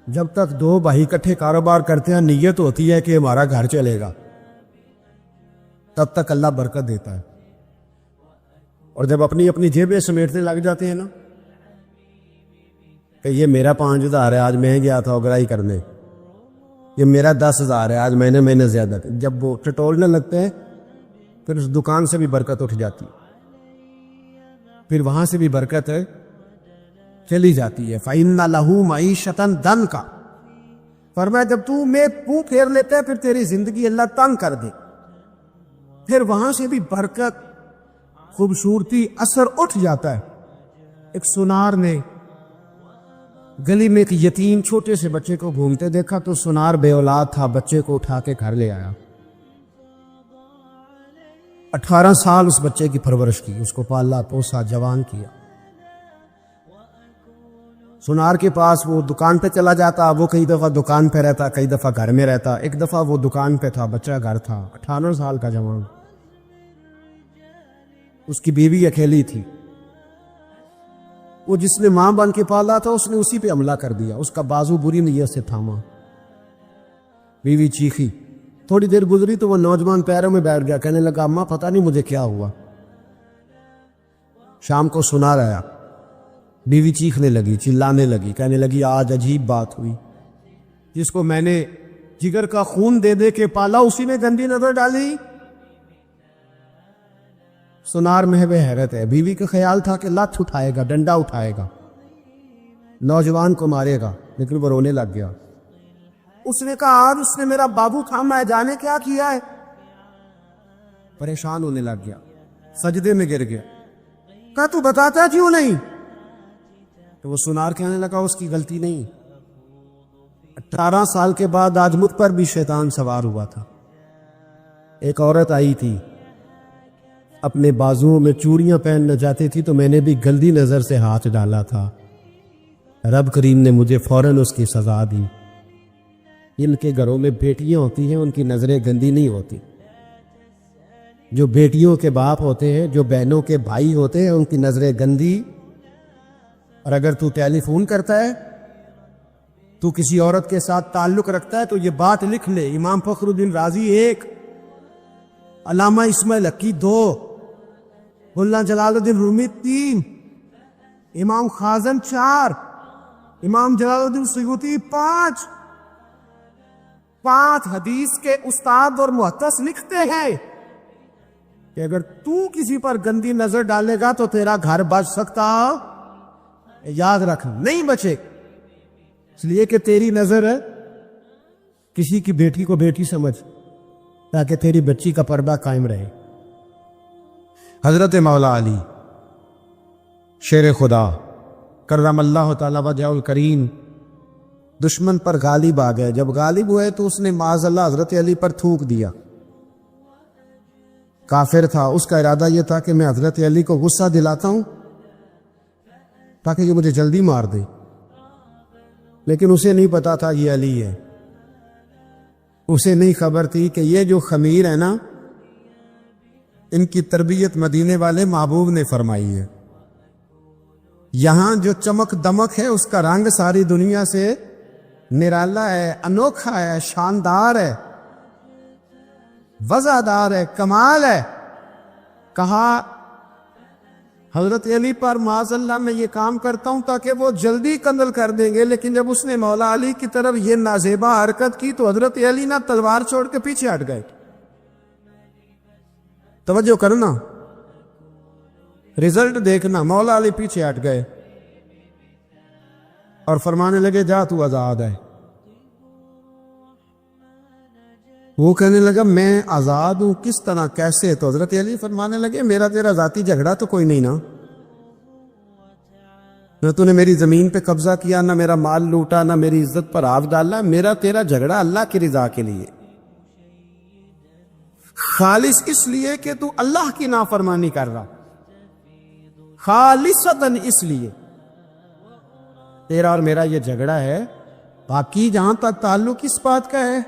جب تک دو بھائی اکٹھے کاروبار کرتے ہیں نیت ہوتی ہے کہ ہمارا گھر چلے گا، تب تک اللہ برکت دیتا ہے، اور جب اپنی اپنی جیبیں سمیٹنے لگ جاتے ہیں نا کہ یہ میرا 5,000 ہے، آج میں گیا تھا اگرائی کرنے، یہ میرا 10,000 ہے، آج میں نے زیادہ، جب وہ ٹٹولنے لگتے ہیں پھر اس دکان سے بھی برکت اٹھ جاتی، پھر وہاں سے بھی برکت چلی جاتی ہے۔ فَإِنَّ لَهُ مَعِيشَةً ضَنْكَ، فرمایا جب تو میں منہ پھیر لیتا ہے پھر تیری زندگی اللہ تنگ کر دے، پھر وہاں سے بھی برکت، خوبصورتی، اثر اٹھ جاتا ہے۔ ایک سنار نے گلی میں ایک یتیم چھوٹے سے بچے کو گھومتے دیکھا تو سنار بے اولاد تھا، بچے کو اٹھا کے گھر لے آیا۔ 18 سال اس بچے کی پرورش کی، اس کو پالا پوسا، جوان کیا۔ سنار کے پاس وہ دکان پہ چلا جاتا، وہ کئی دفعہ دکان پہ رہتا، کئی دفعہ گھر میں رہتا۔ ایک دفعہ وہ دکان پہ تھا، بچہ گھر تھا، 18 سال کا جوان۔ اس کی بیوی اکیلی تھی، وہ جس نے ماں بن کے پالا تھا اس نے اسی پہ حملہ کر دیا، اس کا بازو بری نیت سے تھاما۔ بیوی چیخی، تھوڑی دیر گزری تو وہ نوجوان پیروں میں بیٹھ گیا، کہنے لگا اماں پتہ نہیں مجھے کیا ہوا۔ شام کو سنار آیا، بیوی چیخنے لگی، چلانے لگی، کہنے لگی آج عجیب بات ہوئی، جس کو میں نے جگر کا خون دے دے کے پالا اسی نے گندی نظر ڈالی۔ سنار محو حیرت ہے، بیوی کا خیال تھا کہ لات اٹھائے گا، ڈنڈا اٹھائے گا، نوجوان کو مارے گا، لیکن وہ رونے لگ گیا۔ اس نے کہا آج اس نے میرا بابو تھاما ہے، جانے کیا کیا ہے۔ پریشان ہونے لگ گیا، سجدے میں گر گیا، کہا تو بتاتا کیوں نہیں؟ تو وہ سنار کہنے لگا اس کی غلطی نہیں، 18 سال کے بعد آج مجھ پر بھی شیطان سوار ہوا تھا۔ ایک عورت آئی تھی، اپنے بازوؤں میں چوڑیاں پہننا چاہتی تھی تو میں نے بھی گندی نظر سے ہاتھ ڈالا تھا، رب کریم نے مجھے فوراً اس کی سزا دی۔ ان کے گھروں میں بیٹیاں ہوتی ہیں، ان کی نظریں گندی نہیں ہوتی۔ جو بیٹیوں کے باپ ہوتے ہیں، جو بہنوں کے بھائی ہوتے ہیں، ان کی نظریں گندی۔ اور اگر تو ٹیلی فون کرتا ہے، تو کسی عورت کے ساتھ تعلق رکھتا ہے تو یہ بات لکھ لے، امام فخر الدین رازی 1، علامہ اسماعیل حقی 2، ملا جلال الدین رومی 3، امام خازن 4، امام جلال الدین سیوطی 5 حدیث کے استاد اور محدث لکھتے ہیں کہ اگر تو کسی پر گندی نظر ڈالے گا تو تیرا گھر بچ سکتا، یاد رکھ نہیں بچے، اس لیے کہ تیری نظر ہے کسی کی بیٹی کو بیٹی سمجھ، تاکہ تیری بچی کا پردہ قائم رہے۔ حضرت مولا علی شیر خدا کرم اللہ تعالی وجہہ الکریم دشمن پر غالب آ گئے۔ جب غالب ہوئے تو اس نے معاذ اللہ حضرت علی پر تھوک دیا۔ کافر تھا، اس کا ارادہ یہ تھا کہ میں حضرت علی کو غصہ دلاتا ہوں تاکہ یہ مجھے جلدی مار دے، لیکن اسے نہیں پتا تھا یہ علی ہے، اسے نہیں خبر تھی کہ یہ جو خمیر ہے نا، ان کی تربیت مدینے والے محبوب نے فرمائی ہے۔ یہاں جو چمک دمک ہے اس کا رنگ ساری دنیا سے نرالا ہے، انوکھا ہے، شاندار ہے، وزادار ہے، کمال ہے۔ کہا حضرت علی پر معاذ اللہ میں یہ کام کرتا ہوں تاکہ وہ جلدی قتل کر دیں گے، لیکن جب اس نے مولا علی کی طرف یہ نازیبا حرکت کی تو حضرت علی نہ تلوار چھوڑ کے پیچھے ہٹ گئے۔ توجہ کرنا، رزلٹ دیکھنا، مولا علی پیچھے ہٹ گئے اور فرمانے لگے جا تو آزاد ہے۔ وہ کہنے لگا میں آزاد ہوں کس طرح، کیسے؟ تو حضرت علی فرمانے لگے میرا تیرا ذاتی جھگڑا تو کوئی نہیں نا، نہ تو نے میری زمین پہ قبضہ کیا، نہ میرا مال لوٹا، نہ میری عزت پر ہاتھ ڈالا، میرا تیرا جھگڑا اللہ کی رضا کے لیے، خالص اس لیے کہ تو اللہ کی نافرمانی کر رہا، خالصتاً اس لیے تیرا اور میرا یہ جھگڑا ہے۔ باقی جہاں تک تعلق اس بات کا ہے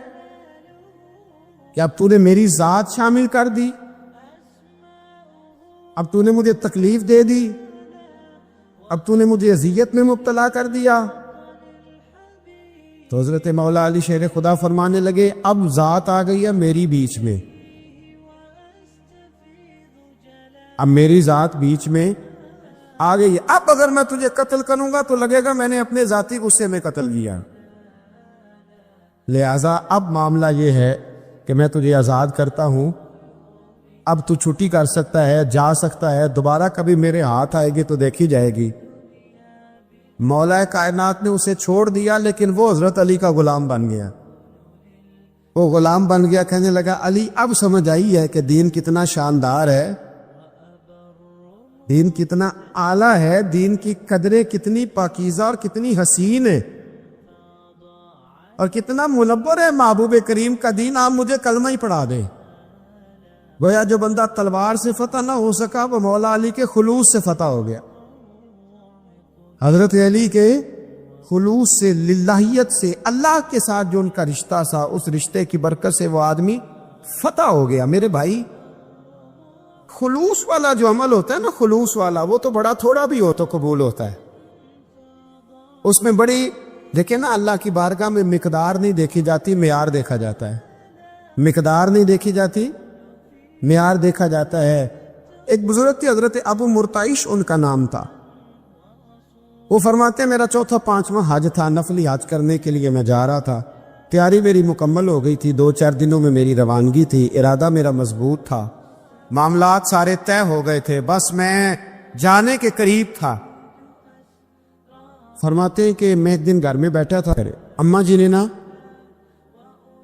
کہ اب تو نے میری ذات شامل کر دی، اب تو نے مجھے تکلیف دے دی، اب تو نے مجھے اذیت میں مبتلا کر دیا، تو حضرت مولا علی شیر خدا فرمانے لگے اب ذات آ گئی ہے میری بیچ میں، اب میری ذات بیچ میں آ گئی ہے، اب اگر میں تجھے قتل کروں گا تو لگے گا میں نے اپنے ذاتی غصے میں قتل کیا، لہذا اب معاملہ یہ ہے کہ میں تجھے آزاد کرتا ہوں، اب تو چھٹی کر سکتا ہے، جا سکتا ہے، دوبارہ کبھی میرے ہاتھ آئے گی تو دیکھی جائے گی۔ مولا کائنات نے اسے چھوڑ دیا، لیکن وہ حضرت علی کا غلام بن گیا، وہ غلام بن گیا، کہنے لگا علی اب سمجھ آئی ہے کہ دین کتنا شاندار ہے، دین کتنا اعلیٰ ہے، دین کی قدریں کتنی پاکیزہ اور کتنی حسین ہے، اور کتنا منور ہے محبوب کریم کا دین. آپ مجھے کلمہ ہی پڑھا دیں. گویا جو بندہ تلوار سے فتح نہ ہو سکا وہ مولا علی کے خلوص سے فتح ہو گیا. حضرت علی کے خلوص سے، للہیت سے، اللہ کے ساتھ جو ان کا رشتہ تھا، اس رشتے کی برکت سے وہ آدمی فتح ہو گیا. میرے بھائی، خلوص والا جو عمل ہوتا ہے نا، خلوص والا، وہ تو بڑا تھوڑا بھی ہو تو قبول ہوتا ہے. اس میں بڑی، دیکھیں نا، اللہ کی بارگاہ میں مقدار نہیں دیکھی جاتی، معیار دیکھا جاتا ہے. مقدار نہیں دیکھی جاتی، معیار دیکھا جاتا ہے. ایک بزرگ تھے حضرت ابو مرتعش ان کا نام تھا. وہ فرماتے ہیں میرا 4تھا 5واں حج تھا، نفلی حج کرنے کے لیے میں جا رہا تھا. تیاری میری مکمل ہو گئی تھی، 2-4 دنوں میں میری روانگی تھی. ارادہ میرا مضبوط تھا، معاملات سارے طے ہو گئے تھے، بس میں جانے کے قریب تھا. فرماتے ہیں کہ میں ایک دن گھر میں بیٹھا تھا، اماں جی نے نا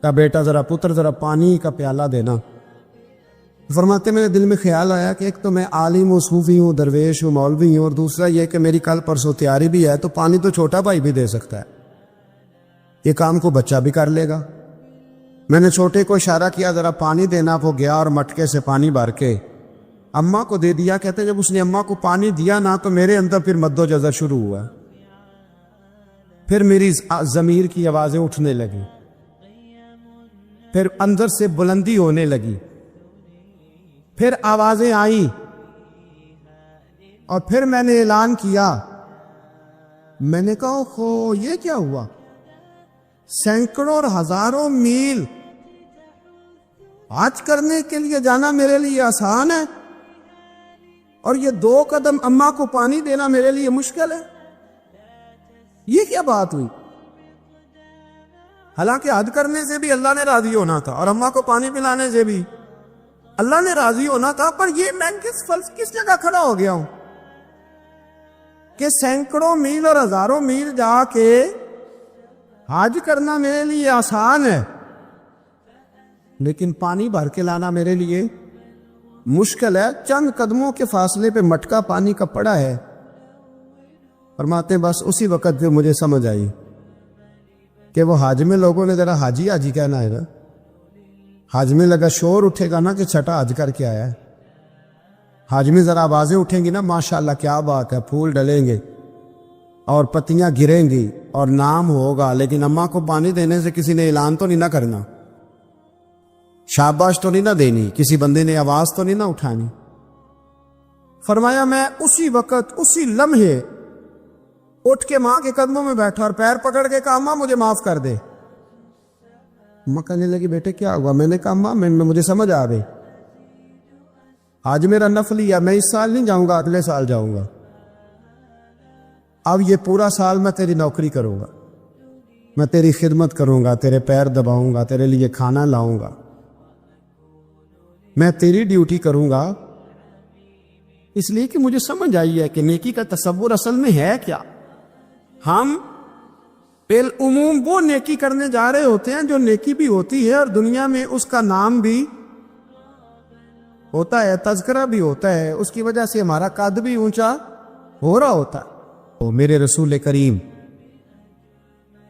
کہا بیٹا ذرا پتر ذرا پانی کا پیالہ دینا. فرماتے میرے دل میں خیال آیا کہ ایک تو میں عالم ہوں، صوفی ہوں، درویش ہوں، مولوی ہوں، اور دوسرا یہ کہ میری کل پرسوں تیاری بھی ہے، تو پانی تو چھوٹا بھائی بھی دے سکتا ہے، یہ کام کو بچہ بھی کر لے گا. میں نے چھوٹے کو اشارہ کیا ذرا پانی دینا، وہ گیا اور مٹکے سے پانی بھر کے اماں کو دے دیا. کہتے جب اس نے اماں کو پانی دیا نا تو میرے اندر پھر مد و جزر شروع ہوا. پھر میری ضمیر کی آوازیں اٹھنے لگی، پھر اندر سے بلندی ہونے لگی، پھر آوازیں آئیں، اور پھر میں نے اعلان کیا. میں نے کہا اوہ یہ کیا ہوا؟ سینکڑوں اور ہزاروں میل حج کرنے کے لیے جانا میرے لیے آسان ہے، اور یہ 2 قدم اماں کو پانی دینا میرے لیے مشکل ہے. یہ کیا بات ہوئی؟ حالانکہ حج کرنے سے بھی اللہ نے راضی ہونا تھا، اور اماں کو پانی پلانے سے بھی اللہ نے راضی ہونا تھا. پر یہ میں کس جگہ کھڑا ہو گیا ہوں کہ سینکڑوں میل اور ہزاروں میل جا کے حج کرنا میرے لیے آسان ہے، لیکن پانی بھر کے لانا میرے لیے مشکل ہے. چند قدموں کے فاصلے پہ مٹکا پانی کا پڑا ہے. فرماتے ہیں بس اسی وقت پہ مجھے سمجھ آئی کہ وہ حج میں لوگوں نے ذرا حاجی حاجی کہنا ہے نا، حج میں لگا شور اٹھے گا نا کہ چھٹا حج کر کے آیا ہے. حج میں ذرا آوازیں اٹھیں گی نا، ماشاءاللہ کیا بات ہے، پھول ڈلیں گے اور پتیاں گریں گی اور نام ہوگا. لیکن اماں کو پانی دینے سے کسی نے اعلان تو نہیں نہ کرنا، شاباش تو نہیں نہ دینی، کسی بندے نے آواز تو نہیں نہ اٹھانی. فرمایا میں اسی وقت اسی لمحے اٹھ کے ماں کے قدموں میں بیٹھا اور پیر پکڑ کے کہا ماں مجھے معاف کر دے. ماں کہنے لگی بیٹے کیا ہوا؟ میں نے کہا ماں مجھے سمجھ آ گئی، آج میرا نفلی ہے، میں اس سال نہیں جاؤں گا، اگلے سال جاؤں گا. اب یہ پورا سال میں تیری نوکری کروں گا، میں تیری خدمت کروں گا، تیرے پیر دباؤں گا، تیرے لیے کھانا لاؤں گا، میں تیری ڈیوٹی کروں گا. اس لیے کہ مجھے سمجھ آئی ہے کہ نیکی کا تصور اصل میں ہے کیا. ہم بالعموم وہ نیکی کرنے جا رہے ہوتے ہیں جو نیکی بھی ہوتی ہے اور دنیا میں اس کا نام بھی ہوتا ہے، تذکرہ بھی ہوتا ہے، اس کی وجہ سے ہمارا قد بھی اونچا ہو رہا ہوتا ہے. تو میرے رسول کریم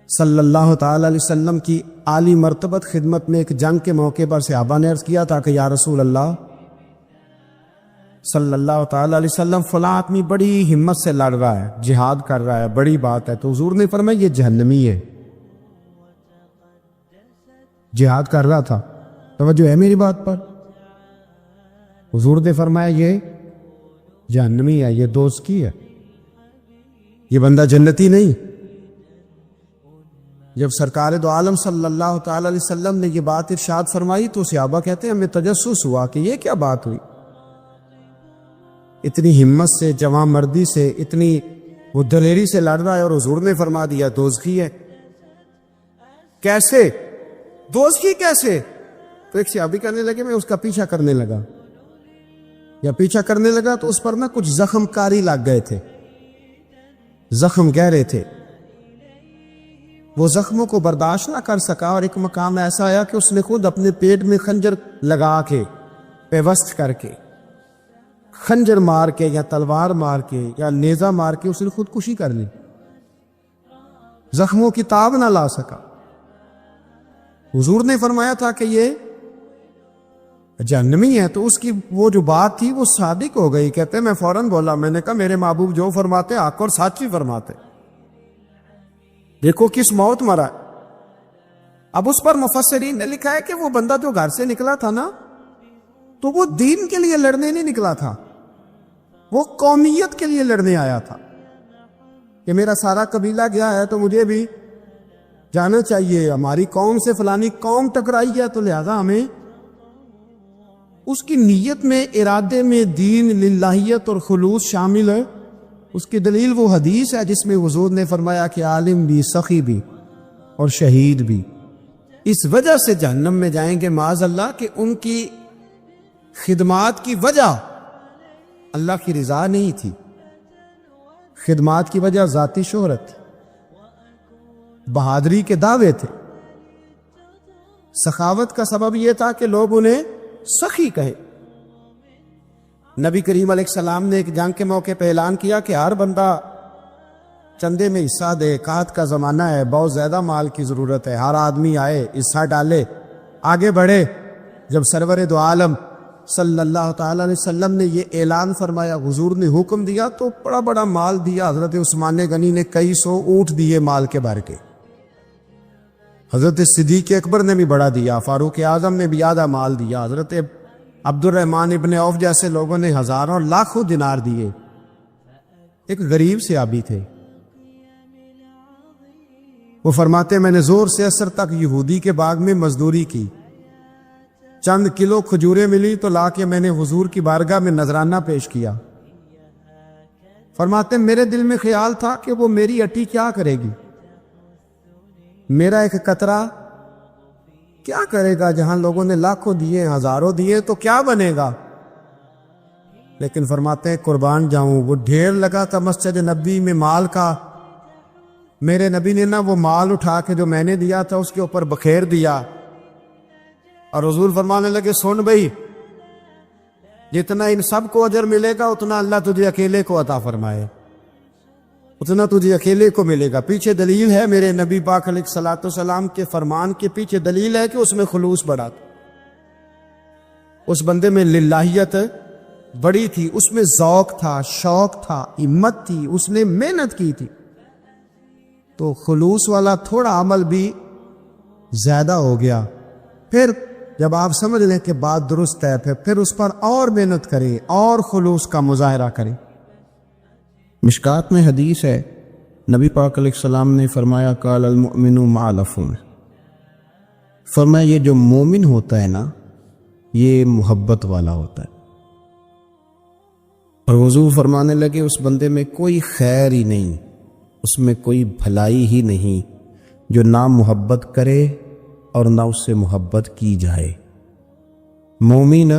صلی اللہ تعالی علیہ وسلم کی عالی مرتبت خدمت میں ایک جنگ کے موقع پر صحابہ نے عرض کیا تھا کہ یا رسول اللہ صلی اللہ تعالی علیہ وسلم فلاں آدمی بڑی ہمت سے لڑ رہا ہے، جہاد کر رہا ہے، بڑی بات ہے. تو حضور نے فرمایا یہ جہنمی ہے. جہاد کر رہا تھا، توجہ ہے میری بات پر. حضور نے فرمایا یہ جہنمی ہے، یہ دوست کی ہے، یہ بندہ جنتی نہیں. جب سرکار دو عالم صلی اللہ تعالی علیہ وسلم نے یہ بات ارشاد فرمائی تو صحابہ کہتے ہیں ہمیں تجسس ہوا کہ یہ کیا بات ہوئی. اتنی ہمت سے، جواں مردی سے، اتنی وہ دلیری سے لڑ رہا ہے اور حضور نے فرما دیا دوزخی ہے. کیسے دوزخی کیسے؟ تو ایک صحابی کہنے لگے میں اس کا پیچھا کرنے لگا یا پیچھا کرنے لگا تو اس پر نا کچھ زخم کاری لگ گئے تھے، زخم گہرے تھے. وہ زخموں کو برداشت نہ کر سکا اور ایک مقام ایسا آیا کہ اس نے خود اپنے پیٹ میں خنجر لگا کے پیوست کر کے خنجر مار کے یا تلوار مار کے یا نیزہ مار کے اس نے خودکشی کر لی، زخموں کی تاب نہ لا سکا۔ حضور نے فرمایا تھا کہ یہ جہنمی ہے، تو اس کی وہ جو بات تھی وہ صادق ہو گئی۔ کہتے میں فوراً بولا، میں نے کہا میرے محبوب جو فرماتے حق اور سچ ہی فرماتے، دیکھو کس موت مرا ہے۔ اب اس پر مفسرین نے لکھا ہے کہ وہ بندہ جو گھر سے نکلا تھا نا، تو وہ دین کے لیے لڑنے نہیں نکلا تھا، وہ قومیت کے لیے لڑنے آیا تھا کہ میرا سارا قبیلہ گیا ہے تو مجھے بھی جانا چاہیے، ہماری قوم سے فلانی قوم ٹکرائی ہے تو لہذا ہمیں۔ اس کی نیت میں، ارادے میں دین، للہیت اور خلوص شامل ہے۔ اس کی دلیل وہ حدیث ہے جس میں حضور نے فرمایا کہ عالم بھی، سخی بھی اور شہید بھی اس وجہ سے جہنم میں جائیں گے معاذ اللہ کہ ان کی خدمات کی وجہ اللہ کی رضا نہیں تھی، خدمات کی وجہ ذاتی شہرت تھی، بہادری کے دعوے تھے، سخاوت کا سبب یہ تھا کہ لوگ انہیں سخی کہیں۔ نبی کریم علیہ السلام نے ایک جنگ کے موقع پہ اعلان کیا کہ ہر بندہ چندے میں حصہ دے، قحط کا زمانہ ہے، بہت زیادہ مال کی ضرورت ہے، ہر آدمی آئے، حصہ ڈالے، آگے بڑھے۔ جب سرور دو عالم صلی اللہ تعالی علیہ وسلم نے یہ اعلان فرمایا، حضور نے حکم دیا تو بڑا بڑا مال دیا۔ حضرت عثمان غنی نے کئی سو اونٹ دیے مال کے بھر کے، حضرت صدیق اکبر نے بھی بڑا دیا، فاروق اعظم نے بھی آدھا مال دیا، حضرت عبد الرحمن ابن عوف جیسے لوگوں نے ہزاروں لاکھوں دینار دیے۔ ایک غریب صحابی تھے، وہ فرماتے میں نے زور سے اثر تک یہودی کے باغ میں مزدوری کی، چند کلو کھجوریں ملی تو لا کے میں نے حضور کی بارگاہ میں نذرانہ پیش کیا۔ فرماتے میرے دل میں خیال تھا کہ وہ میری اٹی کیا کرے گی، میرا ایک قطرہ کیا کرے گا، جہاں لوگوں نے لاکھوں دیے، ہزاروں دیے تو کیا بنے گا۔ لیکن فرماتے ہیں قربان جاؤں، وہ ڈھیر لگا تھا مسجد نبی میں مال کا، میرے نبی نے نا وہ مال اٹھا کے جو میں نے دیا تھا اس کے اوپر بکھیر دیا، اور حضور فرمانے لگے سن بھائی، جتنا ان سب کو اجر ملے گا اتنا اللہ تجھے اکیلے کو عطا فرمائے، اتنا تجھے اکیلے کو ملے گا۔ پیچھے دلیل ہے، میرے نبی پاک علیہ الصلوۃ والسلام کے فرمان کے پیچھے دلیل ہے کہ اس میں خلوص بڑا تھا، اس بندے میں للہیت بڑی تھی، اس میں ذوق تھا، شوق تھا، ہمت تھی، اس نے محنت کی تھی۔ تو خلوص والا تھوڑا عمل بھی زیادہ ہو گیا، پھر جب آپ سمجھ لیں کہ بات درست ہے پھر اس پر اور محنت کریں اور خلوص کا مظاہرہ کریں۔ مشکات میں حدیث ہے، نبی پاک علیہ السلام نے فرمایا قال المؤمن معلفون، فرمایا یہ جو مومن ہوتا ہے نا یہ محبت والا ہوتا ہے، اور حضور فرمانے لگے اس بندے میں کوئی خیر ہی نہیں، اس میں کوئی بھلائی ہی نہیں جو نہ محبت کرے اور نہ اس سے محبت کی جائے۔ مومن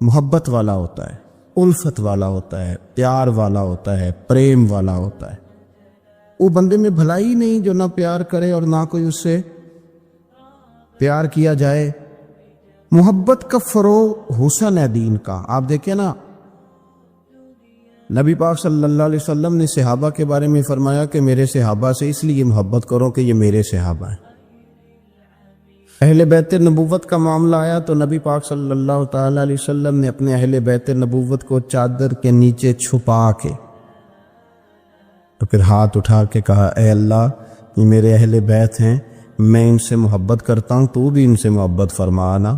محبت والا ہوتا ہے، الفت والا ہوتا ہے، پیار والا ہوتا ہے، پریم والا ہوتا ہے۔ وہ بندے میں بھلائی نہیں جو نہ پیار کرے اور نہ کوئی اس سے پیار کیا جائے۔ محبت کا فروغ حسن ہے دین کا۔ آپ دیکھیں نا، نبی پاک صلی اللہ علیہ وسلم نے صحابہ کے بارے میں فرمایا کہ میرے صحابہ سے اس لیے محبت کرو کہ یہ میرے صحابہ ہیں۔ اہل بیت نبوت کا معاملہ آیا تو نبی پاک صلی اللہ تعالی علیہ وسلم نے اپنے اہل بیت نبوت کو چادر کے نیچے چھپا کے تو پھر ہاتھ اٹھا کے کہا اے اللہ یہ میرے اہل بیت ہیں، میں ان سے محبت کرتا ہوں، تو بھی ان سے محبت فرمانا۔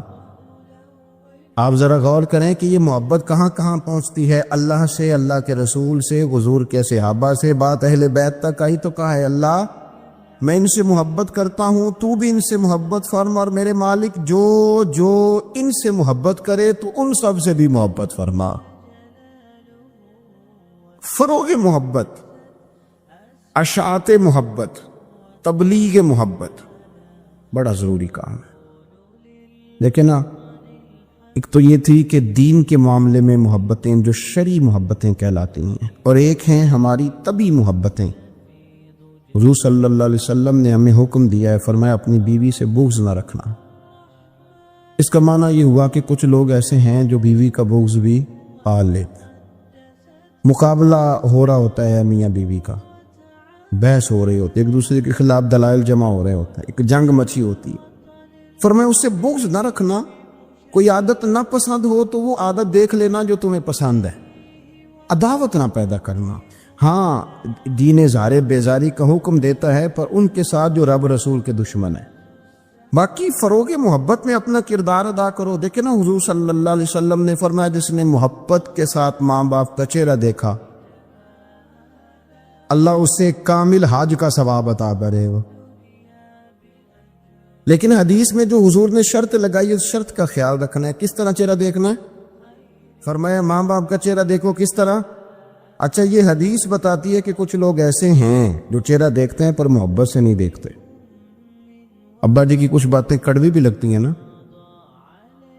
آپ ذرا غور کریں کہ یہ محبت کہاں کہاں پہنچتی ہے، اللہ سے، اللہ کے رسول سے، حضور کے صحابہ سے، بات اہل بیت تک آئی تو کہا ہے اللہ میں ان سے محبت کرتا ہوں، تو بھی ان سے محبت فرما، اور میرے مالک جو جو ان سے محبت کرے تو ان سب سے بھی محبت فرما۔ فروغ محبت، اشاعت محبت، تبلیغ محبت بڑا ضروری کام ہے۔ لیکن ایک تو یہ تھی کہ دین کے معاملے میں محبتیں جو شرعی محبتیں کہلاتی ہیں، اور ایک ہیں ہماری طبعی محبتیں۔ حضور صلی اللہ علیہ وسلم نے ہمیں حکم دیا ہے، فرمایا اپنی بیوی سے بغض نہ رکھنا۔ اس کا معنی یہ ہوا کہ کچھ لوگ ایسے ہیں جو بیوی کا بغض بھی خالد۔ مقابلہ ہو رہا ہوتا ہے میاں بیوی کا، بحث ہو رہی ہوتی ہے، ایک دوسرے کے خلاف دلائل جمع ہو رہے ہوتا ہے، ایک جنگ مچی ہوتی ہے۔ فرمایا اس سے بغض نہ رکھنا، کوئی عادت نہ پسند ہو تو وہ عادت دیکھ لینا جو تمہیں پسند ہے، عداوت نہ پیدا کرنا۔ ہاں دین زارے بیزاری کا حکم دیتا ہے، پر ان کے ساتھ جو رب رسول کے دشمن ہے۔ باقی فروغ محبت میں اپنا کردار ادا کرو۔ دیکھیں نا حضور صلی اللہ علیہ وسلم نے فرمایا جس نے محبت کے ساتھ ماں باپ کا چہرہ دیکھا اللہ اسے کامل حج کا ثواب عطا کرے گا۔ لیکن حدیث میں جو حضور نے شرط لگائی اس شرط کا خیال رکھنا ہے۔ کس طرح چہرہ دیکھنا ہے؟ فرمایا ماں باپ کا چہرہ دیکھو۔ کس طرح؟ اچھا یہ حدیث بتاتی ہے کہ کچھ لوگ ایسے ہیں جو چہرہ دیکھتے ہیں پر محبت سے نہیں دیکھتے۔ ابا جی کی کچھ باتیں کڑوی بھی لگتی ہیں نا،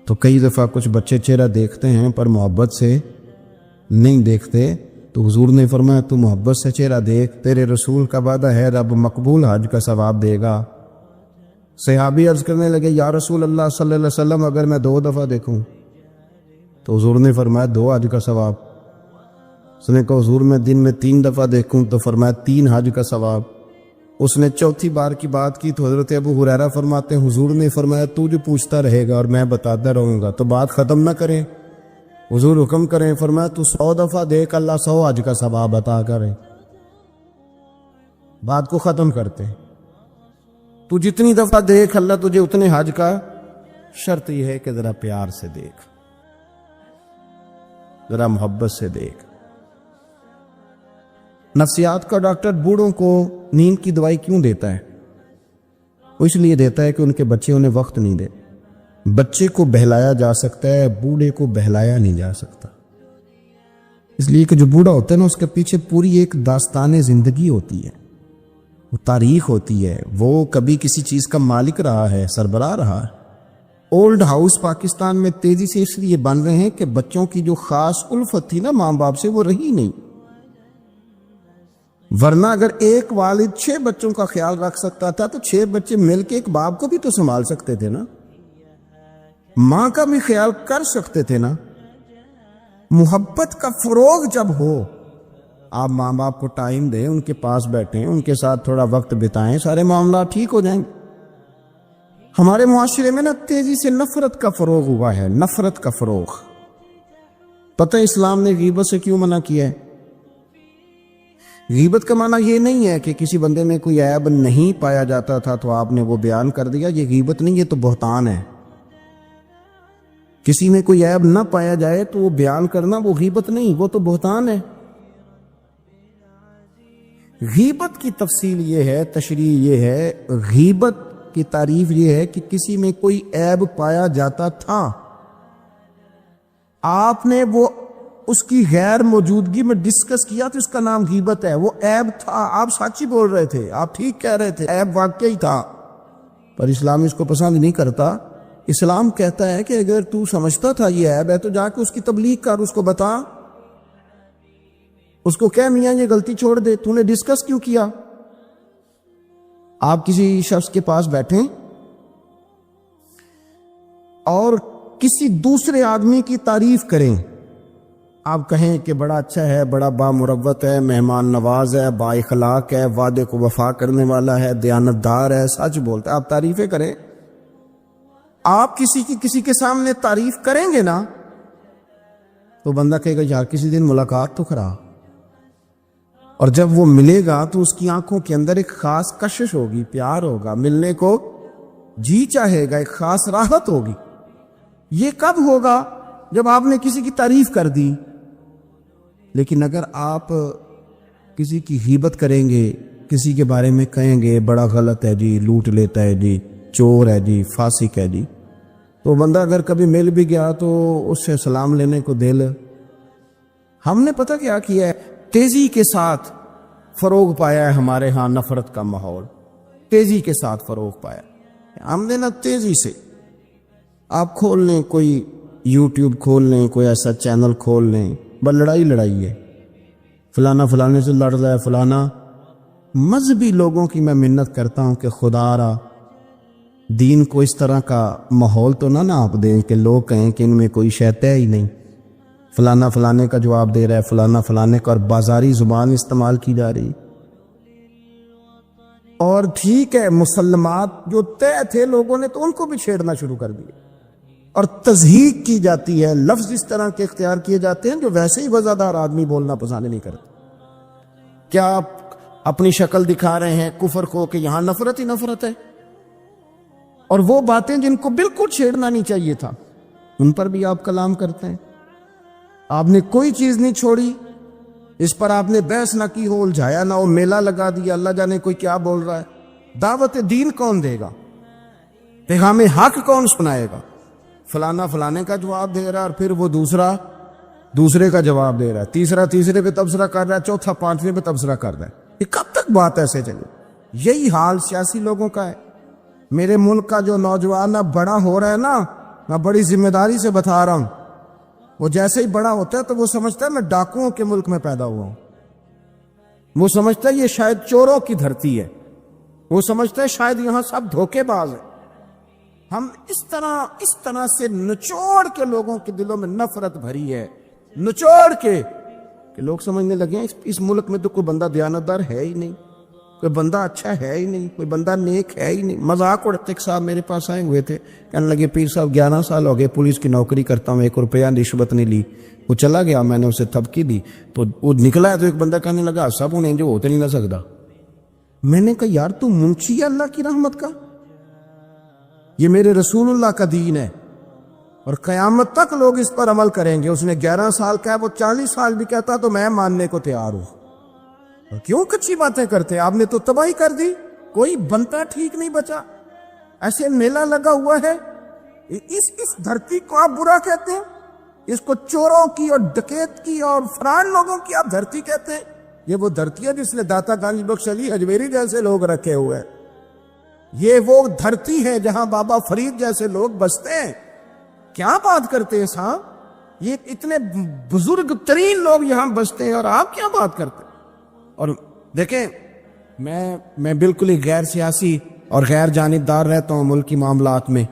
تو کئی دفعہ کچھ بچے چہرہ دیکھتے ہیں پر محبت سے نہیں دیکھتے، تو حضور نے فرمایا تو محبت سے چہرہ دیکھ، تیرے رسول کا وعدہ ہے رب مقبول حج کا ثواب دے گا۔ صحابی عرض کرنے لگے یا رسول اللہ صلی اللہ علیہ وسلم اگر میں 2 دفعہ دیکھوں؟ تو حضور نے فرمایا 2 حج کا ثواب۔ اس نے کہا حضور میں دن میں 3 دفعہ دیکھوں؟ تو فرمایا 3 حج کا ثواب۔ اس نے چوتھی بار کی بات کی تو حضرت ابو ہریرہ فرماتے ہیں حضور نے فرمایا تو جو پوچھتا رہے گا اور میں بتاتا رہوں گا تو بات ختم نہ کریں۔ حضور حکم کریں، فرمایا تو 100 دفعہ دیکھ اللہ 100 حج کا ثواب عطا کرے۔ بات کو ختم کرتے ہیں۔ تو جتنی دفعہ دیکھ اللہ تجھے اتنے حج کا، شرط یہ ہے کہ ذرا پیار سے دیکھ، ذرا محبت سے دیکھ۔ نفسیات کا ڈاکٹر بوڑھوں کو نیند کی دوائی کیوں دیتا ہے؟ وہ اس لیے دیتا ہے کہ ان کے بچے انہیں وقت نہیں دے۔ بچے کو بہلایا جا سکتا ہے، بوڑھے کو بہلایا نہیں جا سکتا۔ اس لیے کہ جو بوڑھا ہوتا ہے نا اس کے پیچھے پوری ایک داستان زندگی ہوتی ہے، وہ تاریخ ہوتی ہے، وہ کبھی کسی چیز کا مالک رہا ہے، سربراہ رہا ہے۔ اولڈ ہاؤس پاکستان میں تیزی سے اس لیے بن رہے ہیں کہ بچوں کی جو خاص الفت تھی نا ماں باپ سے وہ رہی نہیں، ورنہ اگر ایک والد 6 بچوں کا خیال رکھ سکتا تھا تو 6 بچے مل کے ایک باپ کو بھی تو سنبھال سکتے تھے نا، ماں کا بھی خیال کر سکتے تھے نا۔ محبت کا فروغ جب ہو، آپ ماں باپ کو ٹائم دیں، ان کے پاس بیٹھیں، ان کے ساتھ تھوڑا وقت بتائیں، سارے معاملات ٹھیک ہو جائیں گے۔ ہمارے معاشرے میں نا تیزی سے نفرت کا فروغ ہوا ہے، نفرت کا فروغ۔ پتہ اسلام نے غیبت سے کیوں منع کیا ہے؟ غیبت کا معنی یہ نہیں ہے کہ کسی بندے میں کوئی عیب نہیں پایا جاتا تھا تو آپ نے وہ بیان کر دیا، یہ غیبت نہیں، یہ تو بہتان ہے۔ کسی میں کوئی عیب نہ پایا جائے تو وہ بیان کرنا وہ غیبت نہیں، وہ تو بہتان ہے۔ غیبت کی تفصیل یہ ہے، تشریح یہ ہے، غیبت کی تعریف یہ ہے کہ کسی میں کوئی عیب پایا جاتا تھا، آپ نے وہ اس کی غیر موجودگی میں ڈسکس کیا تو اس کا نام غیبت ہے۔ وہ عیب تھا، آپ سچ ہی بول رہے تھے، آپ ٹھیک کہہ رہے تھے، عیب واقعی تھا، پر اسلام اس کو پسند نہیں کرتا۔ اسلام کہتا ہے کہ اگر تو سمجھتا تھا یہ عیب ہے تو جا کے اس کی تبلیغ کر، اس کو بتا، اس کو کہہ میاں یہ غلطی چھوڑ دے، تو نے ڈسکس کیوں کیا؟ آپ کسی شخص کے پاس بیٹھیں اور کسی دوسرے آدمی کی تعریف کریں، آپ کہیں کہ بڑا اچھا ہے، بڑا بامروت ہے، مہمان نواز ہے، با اخلاق ہے، وعدے کو وفا کرنے والا ہے، دیانتدار ہے، سچ بولتا ہے، آپ تعریفیں کریں۔ آپ کسی کے سامنے تعریف کریں گے نا تو بندہ کہے گا یار کسی دن ملاقات تو کرا، اور جب وہ ملے گا تو اس کی آنکھوں کے اندر ایک خاص کشش ہوگی، پیار ہوگا، ملنے کو جی چاہے گا، ایک خاص راحت ہوگی۔ یہ کب ہوگا؟ جب آپ نے کسی کی تعریف کر دی۔ لیکن اگر آپ کسی کی غیبت کریں گے، کسی کے بارے میں کہیں گے بڑا غلط ہے جی، لوٹ لیتا ہے جی، چور ہے جی، فاسق ہے جی، تو بندہ اگر کبھی مل بھی گیا تو اس سے سلام لینے کو دل۔ ہم نے پتہ کیا کیا ہے؟ تیزی کے ساتھ فروغ پایا ہے ہمارے ہاں نفرت کا ماحول، تیزی کے ساتھ فروغ پایا ہم نے نا، تیزی سے۔ آپ کھول لیں، کوئی یوٹیوب کھول لیں، کوئی ایسا چینل کھول لیں، بس لڑائی ہے، فلانا فلانے سے لڑ رہا ہے، فلانا۔ مذہبی لوگوں کی میں منت کرتا ہوں کہ خدا را دین کو اس طرح کا ماحول تو نہ آپ دیں کہ لوگ کہیں کہ ان میں کوئی شے ہے ہی نہیں۔ فلانا فلانے کا جواب دے رہا ہے، فلانا فلانے کا، اور بازاری زبان استعمال کی جا رہی۔ اور ٹھیک ہے، مسلمات جو طے تھے لوگوں نے تو ان کو بھی چھیڑنا شروع کر دیا، اور تضحیق کی جاتی ہے، لفظ اس طرح کے اختیار کیے جاتے ہیں جو ویسے ہی وزادار آدمی بولنا پسند نہیں کرتے۔ کیا آپ اپنی شکل دکھا رہے ہیں کفر کو کہ یہاں نفرت ہی نفرت ہے، اور وہ باتیں جن کو بالکل چھیڑنا نہیں چاہیے تھا ان پر بھی آپ کلام کرتے ہیں۔ آپ نے کوئی چیز نہیں چھوڑی، اس پر آپ نے بحث نہ کی ہو، الجھایا نہ ہو، میلہ لگا دیا، اللہ جانے کوئی کیا بول رہا ہے۔ دعوت دین کون دے گا؟ پیغام حق کون سنائے گا؟ فلانا فلانے کا جواب دے رہا ہے، اور پھر وہ دوسرے کا جواب دے رہا ہے، تیسرا تیسرے پہ تبصرہ کر رہا ہے، چوتھا پانچویں پہ تبصرہ کر رہا ہے۔ یہ کب تک بات ایسے چلے؟ یہی حال سیاسی لوگوں کا ہے۔ میرے ملک کا جو نوجوان اب بڑا ہو رہا ہے نا، میں بڑی ذمہ داری سے بتا رہا ہوں، وہ جیسے ہی بڑا ہوتا ہے تو وہ سمجھتا ہے میں ڈاکوؤں کے ملک میں پیدا ہوا ہوں، وہ سمجھتا ہے یہ شاید چوروں کی دھرتی ہے، وہ سمجھتا ہے شاید یہاں سب دھوکے باز ہیں۔ ہم اس طرح سے نچوڑ کے لوگوں کے دلوں میں نفرت بھری ہے، نچوڑ کے کہ لوگ سمجھنے لگے ہیں اس ملک میں تو کوئی بندہ دیانتدار ہے ہی نہیں، کوئی بندہ اچھا ہے ہی نہیں، کوئی بندہ نیک ہے ہی نہیں۔ مذاق اڑتے ایک صاحب میرے پاس آئے ہوئے تھے، کہنے لگے پیر صاحب 11 سال ہو گئے پولیس کی نوکری کرتا ہوں، 1 روپیہ رشوت نہیں لی۔ وہ چلا گیا، میں نے اسے تھپکی دی تو وہ نکلا ہے، تو ایک بندہ کہنے لگا سب انہیں جو ہوتے نہیں نہ سکتا۔ میں نے کہا یار تو منشی ہے اللہ کی رحمت کا، یہ میرے رسول اللہ کا دین ہے، اور قیامت تک لوگ اس پر عمل کریں گے۔ اس نے 11 سال کہا، وہ 40 سال بھی کہتا تو میں ماننے کو تیار ہوں۔ اور کیوں کچھی باتیں کرتے؟ آپ نے تو تباہی کر دی، کوئی بنتا ٹھیک نہیں بچا۔ ایسے میلہ لگا ہوا ہے، اس دھرتی کو آپ برا کہتے ہیں، اس کو چوروں کی اور ڈکیت کی اور فران لوگوں کی آپ دھرتی کہتے ہیں؟ یہ وہ دھرتی ہے جس نے داتا گنج بخش علی اجمیری جیسے لوگ رکھے ہوئے ہیں، یہ وہ دھرتی ہے جہاں بابا فرید جیسے لوگ بستے ہیں۔ کیا بات کرتے ہیں صاحب، یہ اتنے بزرگ ترین لوگ یہاں بستے ہیں اور آپ کیا بات کرتے ہیں؟ اور دیکھیں میں بالکل ہی غیر سیاسی اور غیر جانبدار رہتا ہوں ملکی معاملات میں،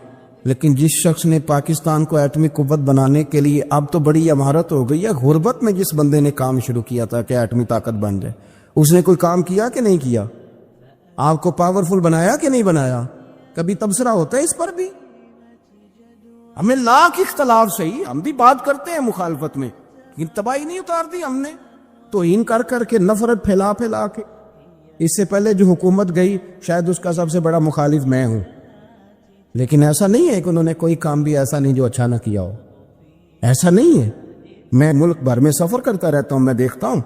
لیکن جس شخص نے پاکستان کو ایٹمی قوت بنانے کے لیے، اب تو بڑی عمارت ہو گئی ہے، غربت میں جس بندے نے کام شروع کیا تھا کہ ایٹمی طاقت بن جائے، اس نے کوئی کام کیا کہ نہیں کیا؟ آپ کو پاورفل بنایا کہ نہیں بنایا؟ کبھی تبصرہ ہوتا ہے اس پر بھی؟ ہمیں لاکھ اختلاف صحیح، ہم بھی بات کرتے ہیں مخالفت میں، لیکن تباہی نہیں اتار دی ہم نے، توہین کر کے نفرت پھیلا کے۔ اس سے پہلے جو حکومت گئی شاید اس کا سب سے بڑا مخالف میں ہوں، لیکن ایسا نہیں ہے کہ انہوں نے کوئی کام بھی ایسا نہیں جو اچھا نہ کیا ہو، ایسا نہیں ہے۔ میں ملک بھر میں سفر کرتا رہتا ہوں، میں دیکھتا ہوں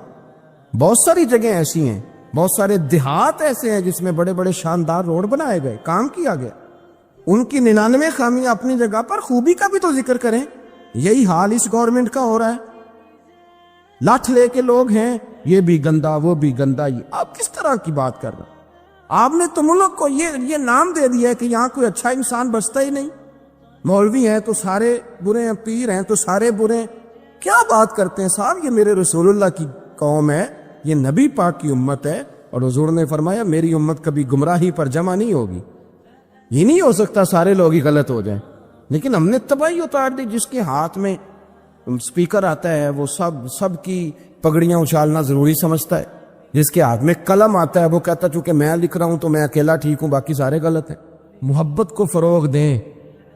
بہت ساری جگہیں ایسی ہیں، بہت سارے دیہات ایسے ہیں جس میں بڑے بڑے شاندار روڈ بنائے گئے، کام کیا گیا۔ ان کی 99 خامیاں اپنی جگہ پر، خوبی کا بھی تو ذکر کریں۔ یہی حال اس گورنمنٹ کا ہو رہا ہے، لاٹھ لے کے لوگ ہیں، یہ بھی گندا وہ بھی گندا۔ یہ آپ کس طرح کی بات کر رہے ہیں؟ آپ نے تو ملک کو یہ نام دے دیا ہے کہ یہاں کوئی اچھا انسان بستا ہی نہیں، مولوی ہیں تو سارے برے ہیں، پیر ہیں تو سارے برے ہیں۔ کیا بات کرتے ہیں صاحب، یہ میرے رسول اللہ کی قوم ہے، یہ نبی پاک کی امت ہے، اور حضور نے فرمایا میری امت کبھی گمراہی پر جمع نہیں ہوگی۔ یہ نہیں ہو سکتا سارے لوگ ہی غلط ہو جائیں، لیکن ہم نے تباہی اتار دی۔ جس کے ہاتھ میں سپیکر آتا ہے وہ سب کی پگڑیاں اچھالنا ضروری سمجھتا ہے، جس کے ہاتھ میں قلم آتا ہے وہ کہتا چونکہ میں لکھ رہا ہوں تو میں اکیلا ٹھیک ہوں، باقی سارے غلط ہیں۔ محبت کو فروغ دیں،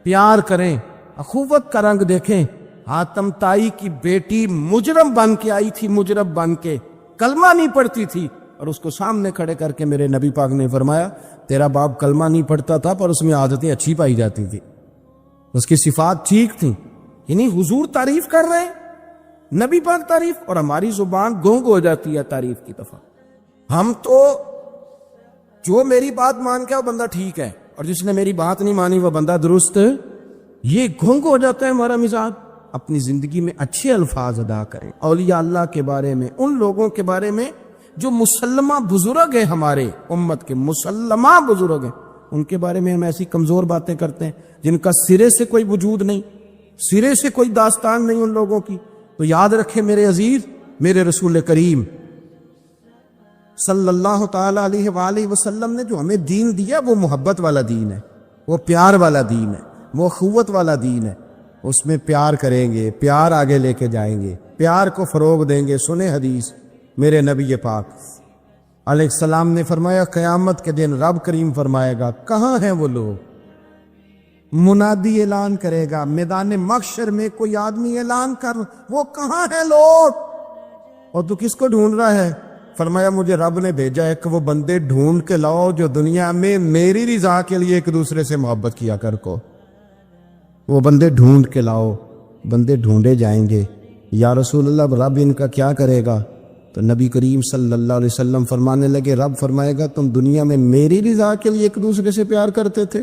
پیار کریں، اخوت کا رنگ دیکھیں۔ حاتم طائی کی بیٹی مجرم بن کے آئی تھی، مجرم بن کے، کلمہ نہیں پڑھتی تھی، اور اس کو سامنے کھڑے کر کے میرے نبی پاک نے فرمایا تیرا باپ کلمہ نہیں پڑھتا تھا پر اس میں عادتیں اچھی پائی جاتی تھی، اس کی صفات ٹھیک تھیں۔ یعنی حضور تعریف کر رہے ہیں، نبی پاک تعریف، اور ہماری زبان گونگ ہو جاتی ہے تعریف کی دفعہ۔ ہم تو جو میری بات مان کے وہ بندہ ٹھیک ہے، اور جس نے میری بات نہیں مانی وہ بندہ درست، یہ گونگ ہو جاتا ہے ہمارا مزاج۔ اپنی زندگی میں اچھے الفاظ ادا کریں، اولیاء اللہ کے بارے میں، ان لوگوں کے بارے میں جو مسلمہ بزرگ ہیں، ہمارے امت کے مسلمہ بزرگ ہیں، ان کے بارے میں ہم ایسی کمزور باتیں کرتے ہیں جن کا سرے سے کوئی وجود نہیں، سرے سے کوئی داستان نہیں ان لوگوں کی۔ تو یاد رکھیں میرے عزیز، میرے رسول کریم صلی اللہ تعالی علیہ وآلہ وسلم نے جو ہمیں دین دیا وہ محبت والا دین ہے، وہ پیار والا دین ہے، وہ اخوت والا دین ہے۔ اس میں پیار کریں گے، پیار آگے لے کے جائیں گے، پیار کو فروغ دیں گے۔ سنیں حدیث میرے نبی پاک علیہ السلام نے فرمایا قیامت کے دن رب کریم فرمائے گا کہاں ہیں وہ لوگ؟ منادی اعلان کرے گا میدان محشر میں، کوئی آدمی اعلان کر وہ کہاں ہیں لوگ؟ اور تو کس کو ڈھونڈ رہا ہے؟ فرمایا مجھے رب نے بھیجا ہے کہ وہ بندے ڈھونڈ کے لاؤ جو دنیا میں میری رضا کے لیے ایک دوسرے سے محبت کیا کر کو۔ وہ بندے ڈھونڈ کے لاؤ۔ بندے ڈھونڈے جائیں گے۔ یا رسول اللہ رب ان کا کیا کرے گا؟ تو نبی کریم صلی اللہ علیہ وسلم فرمانے لگے رب فرمائے گا تم دنیا میں میری رضا کے لیے ایک دوسرے سے پیار کرتے تھے،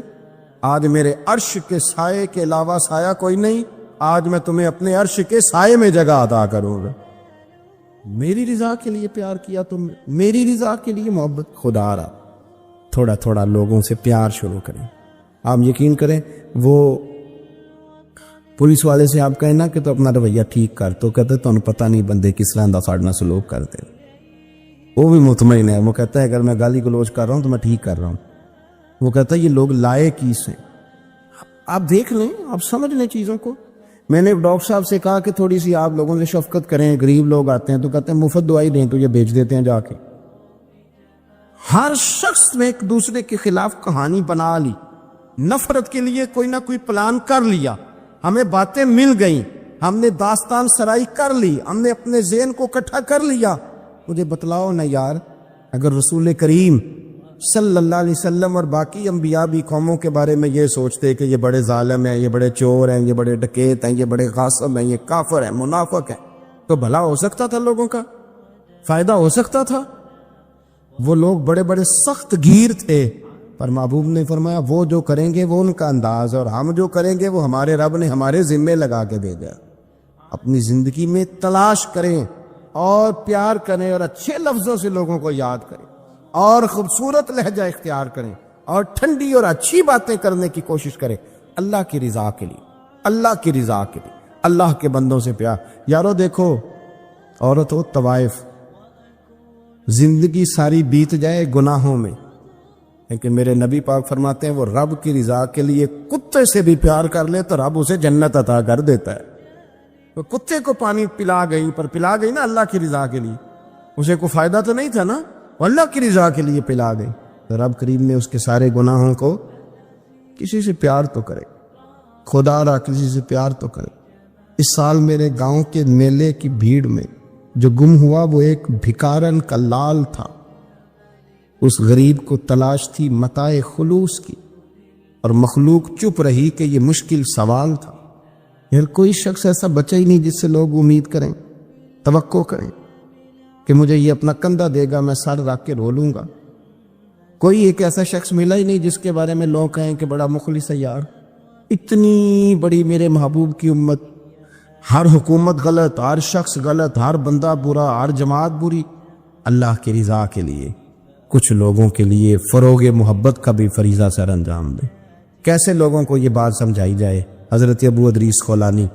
آج میرے عرش کے سائے کے علاوہ سایہ کوئی نہیں، آج میں تمہیں اپنے عرش کے سائے میں جگہ عطا کروں گا۔ میری رضا کے لیے پیار کیا تم، میری رضا کے لیے محبت۔ خدا را تھوڑا تھوڑا لوگوں سے پیار شروع کریں۔ آپ یقین کریں وہ پولیس والے سے آپ کہیں نا کہ تو اپنا رویہ ٹھیک کر، تو کہتے تو انہوں پتہ نہیں بندے کس طرح دا ساڑھنا سلوک کرتے، وہ بھی مطمئن ہے، وہ کہتا ہے اگر میں گالی گلوچ کر رہا ہوں تو میں ٹھیک کر رہا ہوں۔ وہ کہتا ہے یہ لوگ لائے کی سے، آپ دیکھ لیں، آپ سمجھ لیں چیزوں کو۔ میں نے ڈاکٹر صاحب سے کہا کہ تھوڑی سی آپ لوگوں سے شفقت کریں، غریب لوگ آتے ہیں تو کہتے ہیں مفت دوائی دیں تو یہ بیچ دیتے ہیں جا کے۔ ہر شخص نے ایک دوسرے کے خلاف کہانی بنا لی، نفرت کے لیے کوئی نہ کوئی پلان کر لیا، ہمیں باتیں مل گئیں، ہم نے داستان سرائی کر لی، ہم نے اپنے ذہن کو اکٹھا کر لیا۔ مجھے بتلاؤ نا یار، اگر رسول کریم صلی اللہ علیہ وسلم اور باقی انبیاء بھی قوموں کے بارے میں یہ سوچتے کہ یہ بڑے ظالم ہیں، یہ بڑے چور ہیں، یہ بڑے ڈکیت ہیں، یہ بڑے غاصب ہیں، یہ کافر ہیں، منافق ہیں، تو بھلا ہو سکتا تھا، لوگوں کا فائدہ ہو سکتا تھا۔ وہ لوگ بڑے بڑے سخت گیر تھے، پر محبوب نے فرمایا وہ جو کریں گے وہ ان کا انداز، اور ہم جو کریں گے وہ ہمارے رب نے ہمارے ذمے لگا کے بھیجا۔ اپنی زندگی میں تلاش کریں اور پیار کریں اور اچھے لفظوں سے لوگوں کو یاد کریں اور خوبصورت لہجہ اختیار کریں اور ٹھنڈی اور اچھی باتیں کرنے کی کوشش کریں، اللہ کی رضا کے لیے، اللہ کی رضا کے لیے، اللہ کے بندوں سے پیار۔ یارو دیکھو، عورت ہو طوائف، زندگی ساری بیت جائے گناہوں میں، لیکن میرے نبی پاک فرماتے ہیں وہ رب کی رضا کے لیے کتے سے بھی پیار کر لے تو رب اسے جنت عطا کر دیتا ہے۔ تو کتے کو پانی پلا گئی، پر پلا گئی نا اللہ کی رضا کے لیے، اسے کوئی فائدہ تو نہیں تھا نا، وہ اللہ کی رضا کے لیے پلا گئی، تو رب کریم نے اس کے سارے گناہوں کو، کسی سے پیار تو کرے، خدا را کسی سے پیار تو کرے۔ اس سال میرے گاؤں کے میلے کی بھیڑ میں جو گم ہوا وہ ایک بھکارن کا لال تھا، اس غریب کو تلاش تھی متاع خلوص کی، اور مخلوق چپ رہی کہ یہ مشکل سوال تھا۔ یار کوئی شخص ایسا بچا ہی نہیں جس سے لوگ امید کریں، توقع کریں کہ مجھے یہ اپنا کندھا دے گا، میں سر رکھ کے رو لوں گا۔ کوئی ایک ایسا شخص ملا ہی نہیں جس کے بارے میں لوگ کہیں کہ بڑا مخلص ہے۔ یار اتنی بڑی میرے محبوب کی امت، ہر حکومت غلط، ہر شخص غلط، ہر بندہ برا، ہر جماعت بری، اللہ کی رضا کے لیے کچھ لوگوں کے لیے فروغ محبت کا بھی فریضہ سر انجام دے۔ کیسے لوگوں کو یہ بات سمجھائی جائے؟ حضرت ابو ادریس خولانی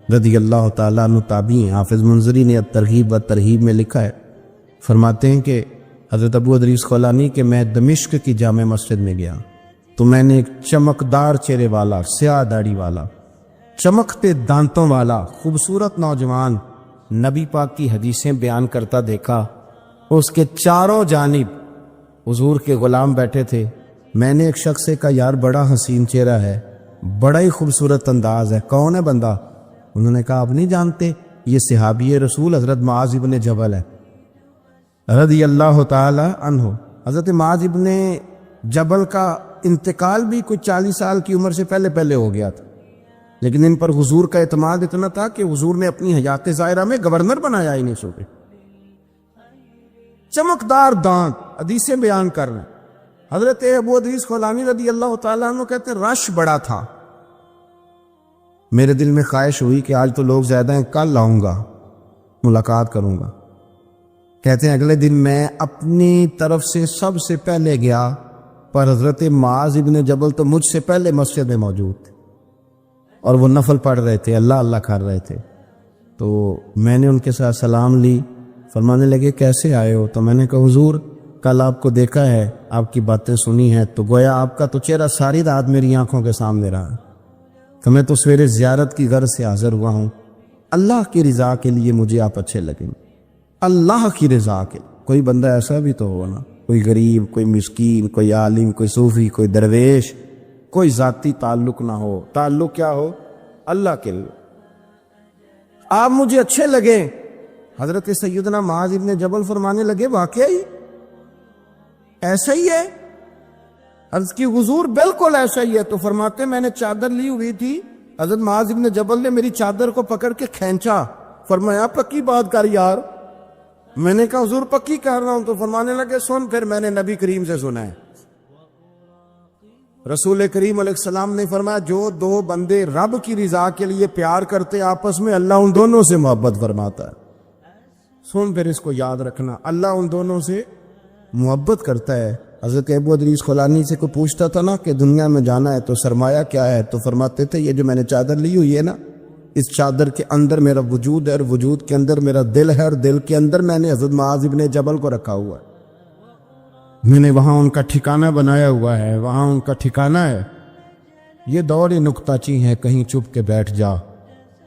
رضی اللہ تعالیٰ عنہ تابعی، حافظ منذری نے الترغیب و ترہیب میں لکھا ہے، فرماتے ہیں کہ حضرت ابو ادریس خولانی کہ میں دمشق کی جامع مسجد میں گیا تو میں نے ایک چمکدار چہرے والا، سیاہ داڑھی والا، چمکتے دانتوں والا خوبصورت نوجوان نبی پاک کی حدیثیں بیان کرتا دیکھا۔ اس کے چاروں جانب حضور کے غلام بیٹھے تھے۔ میں نے ایک شخص سے کہا یار بڑا حسین چہرہ ہے، بڑا ہی خوبصورت انداز ہے، کون ہے بندہ؟ انہوں نے کہا آپ نہیں جانتے، یہ صحابی رسول حضرت معاذ ابن جبل ہے رضی اللہ تعالی عنہ۔ حضرت معاذ ابن جبل کا انتقال بھی کچھ 40 سال کی عمر سے پہلے ہو گیا تھا، لیکن ان پر حضور کا اعتماد اتنا تھا کہ حضور نے اپنی حیات ظاہرہ میں گورنر بنایا ہی نہیں سوتے۔ چمکدار دانت، حدیثیں بیان کر رہے ہیں۔ حضرت ابو ادریس خولانی رضی اللہ تعالیٰ عنہ کہتے ہیں رش بڑا تھا، میرے دل میں خواہش ہوئی کہ آج تو لوگ زیادہ ہیں، کل آؤں گا، ملاقات کروں گا۔ کہتے ہیں اگلے دن میں اپنی طرف سے سب سے پہلے گیا، پر حضرت معاذ ابن جبل تو مجھ سے پہلے مسجد میں موجود تھے اور وہ نفل پڑھ رہے تھے، اللہ اللہ کر رہے تھے۔ تو میں نے ان کے ساتھ سلام لی، فرمانے لگے کیسے آئے ہو؟ تو میں نے کہا حضور کل آپ کو دیکھا ہے، آپ کی باتیں سنی ہیں، تو گویا آپ کا تو چہرہ ساری رات میری آنکھوں کے سامنے رہا۔ تو میں تو سویرے زیارت کی غرض سے حاضر ہوا ہوں، اللہ کی رضا کے لیے مجھے آپ اچھے لگیں، اللہ کی رضا کے لیے۔ کوئی بندہ ایسا بھی تو ہو نا، کوئی غریب، کوئی مسکین، کوئی عالم، کوئی صوفی، کوئی درویش، کوئی ذاتی تعلق نہ ہو، تعلق کیا ہو؟ اللہ کے لیے۔ آپ مجھے اچھے لگیں۔ حضرت سیدنا معاذ ابن جبل فرمانے لگے واقعی ایسا ہی ہے؟ عرض کی حضور بالکل ایسا ہی ہے۔ تو فرماتے میں نے چادر لی ہوئی تھی، حضرت معاذ ابن جبل نے میری چادر کو پکڑ کے کھینچا، فرمایا پکی بات کر یار۔ میں نے کہا حضور پکی کر رہا ہوں۔ تو فرمانے لگے سن، پھر میں نے نبی کریم سے سنا ہے، رسول کریم علیہ السلام نے فرمایا جو دو بندے رب کی رضا کے لیے پیار کرتے آپس میں، اللہ ان دونوں سے محبت فرماتا ہے۔ سن پھر اس کو یاد رکھنا، اللہ ان دونوں سے محبت کرتا ہے۔ حضرت ابو ادریس خولانی سے کوئی پوچھتا تھا نا کہ دنیا میں جانا ہے تو سرمایہ کیا ہے، تو فرماتے تھے یہ جو میں نے چادر لی ہوئی ہے نا، اس چادر کے اندر میرا وجود ہے، اور وجود کے اندر میرا دل ہے، اور دل کے اندر میں نے حضرت معاذ ابن جبل کو رکھا ہوا ہے، میں نے وہاں ان کا ٹھکانہ بنایا ہوا ہے، وہاں ان کا ٹھکانہ ہے۔ یہ دور نکتہ چی ہے، کہیں چھپ کے بیٹھ جا،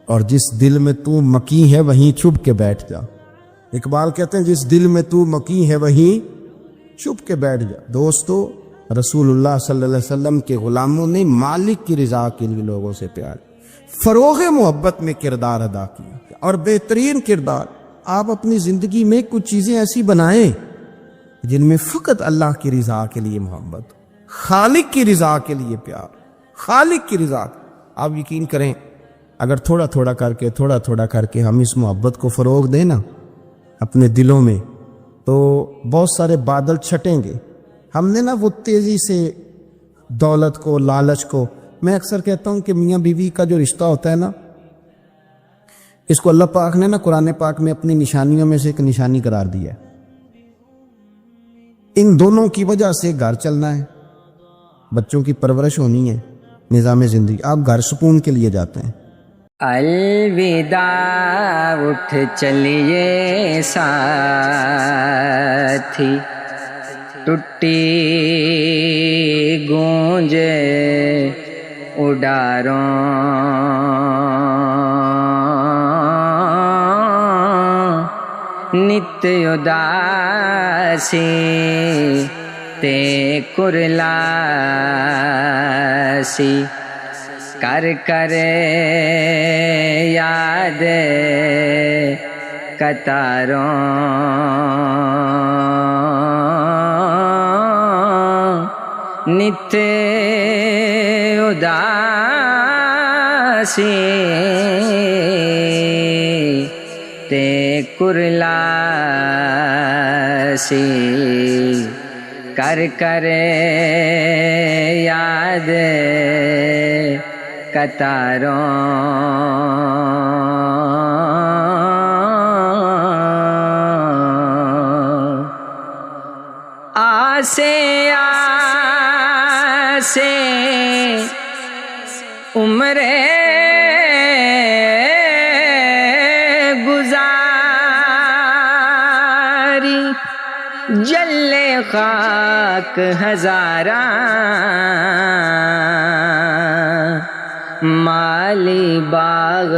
اور جس دل میں تو مکی ہے وہیں چھپ کے بیٹھ جا۔ اقبال کہتے ہیں جس دل میں تو مکی ہے وہیں چھپ کے بیٹھ جا۔ دوستو، رسول اللہ صلی اللہ علیہ وسلم کے غلاموں نے مالک کی رضا کے لیے لوگوں سے پیار، فروغ محبت میں کردار ادا کیا، اور بہترین کردار۔ آپ اپنی زندگی میں کچھ چیزیں ایسی بنائیں جن میں فقط اللہ کی رضا کے لیے محبت، خالق کی رضا کے لیے پیار، خالق کی رضا۔ آپ یقین کریں اگر تھوڑا تھوڑا کر کے ہم اس محبت کو فروغ دیں نا اپنے دلوں میں، تو بہت سارے بادل چھٹیں گے۔ ہم نے نا وہ تیزی سے دولت کو، لالچ کو، میں اکثر کہتا ہوں کہ میاں بیوی کا جو رشتہ ہوتا ہے نا، اس کو اللہ پاک نے نا قرآن پاک میں اپنی نشانیوں میں سے ایک نشانی قرار دیا ہے۔ ان دونوں کی وجہ سے گھر چلنا ہے، بچوں کی پرورش ہونی ہے، نظام زندگی۔ آپ گھر سکون کے لیے جاتے ہیں، الوداع اٹھ چلیے ساتھی، ٹوٹی گونجے اڈاروں، نت اداسی تے کرلاسی، کر کر یاد قطاروں، نت اداسی تے کرلاسی، کر کر یاد قطاروں، آسے آسے عمرے گزاری، جلے خاک ہزاراں، مالی باغ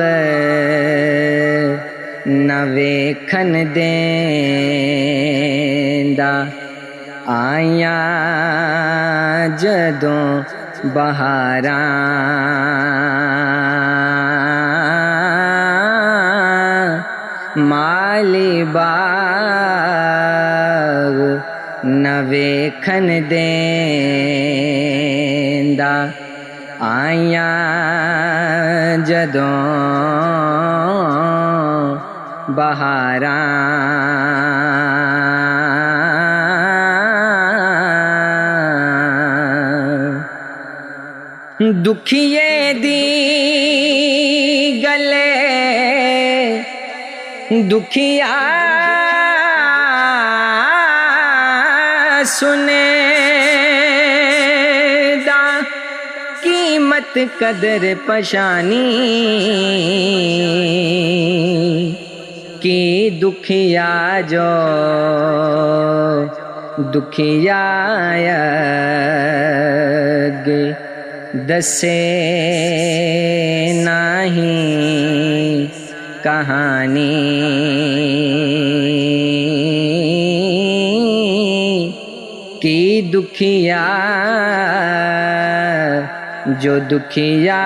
نہ ویکھن دیندا، آیاں جدوں بہاراں، مالی باغ نہ ویکھن دیندا، آیاں جدوں بہاراں، دکھیے دی گلے دکھیا سنے دا، قیمت قدر پشانی کی، دکھیا جو دکھیا گے دسے نہیں کہانی کی دکھیا جو دکھیا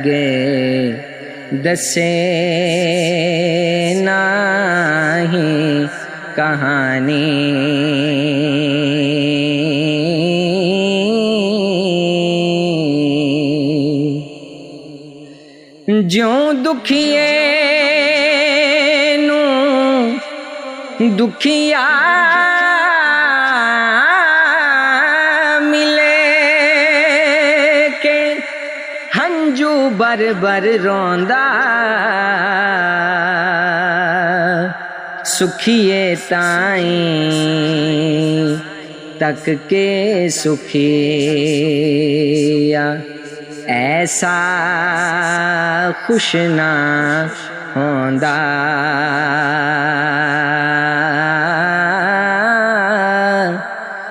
گے دسے نہیں کہانی جوں دکھیے نو دکھیا ملے کہ ہنجو بر بر روندا سکھیے تائیں تک کے سکھیا ایسا خوش نہ ہوندا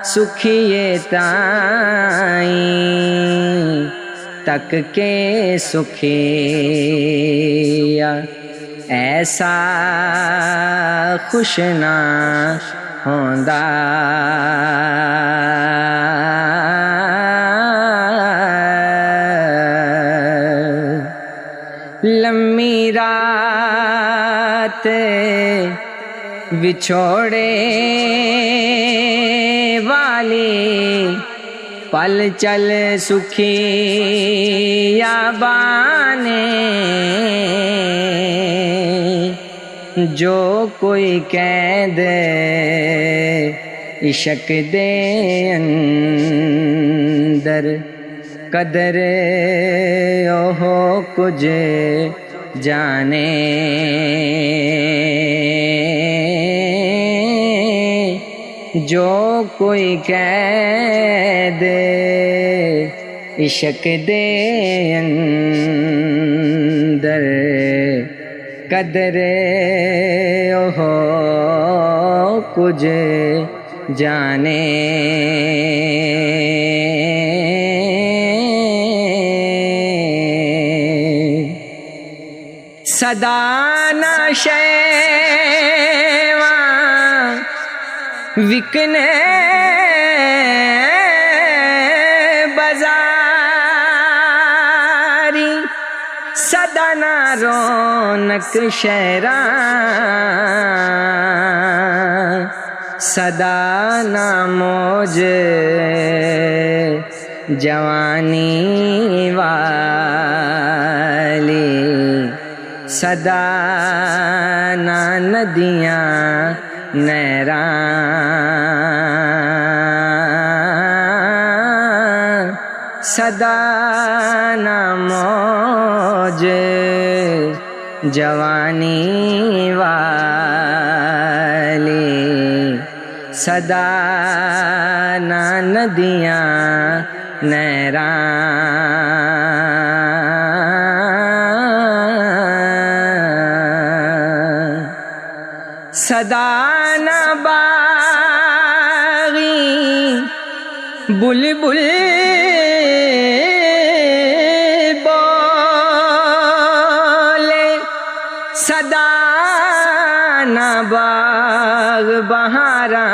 سکھیے تائیں تک کے سکھیا ایسا خوش نہ ہوندا لمبی رات بچھوڑے والی پل چل سکھی بانے جو کوئی قید عشق دے اندر قدر اوہ کچھ جانے جو کوئی قید عشق دے اندر قدر اوہ کچھ جانے صدا نہ شیواں وکنے بازاری صدا نہ رونق شہراں صدا نہ موج جوانی والی صدا نہ ندیاں نیراں صدا نہ موج جوانی والی صدا نہ ندیاں نیراں صدا نہ باغی بلبل بولے صدا نہ باغ بہاراں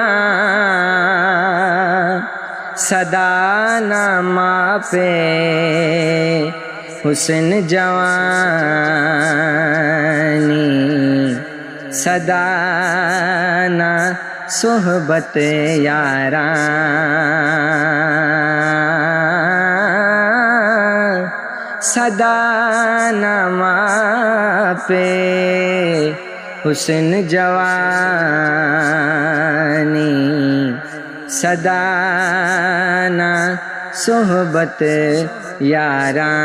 صدا نہ ماپے حسن جوانی صدا نہ صحبت یاراں صدا نہ ماپے حسن جوانی صدا نہ صحبت یاراں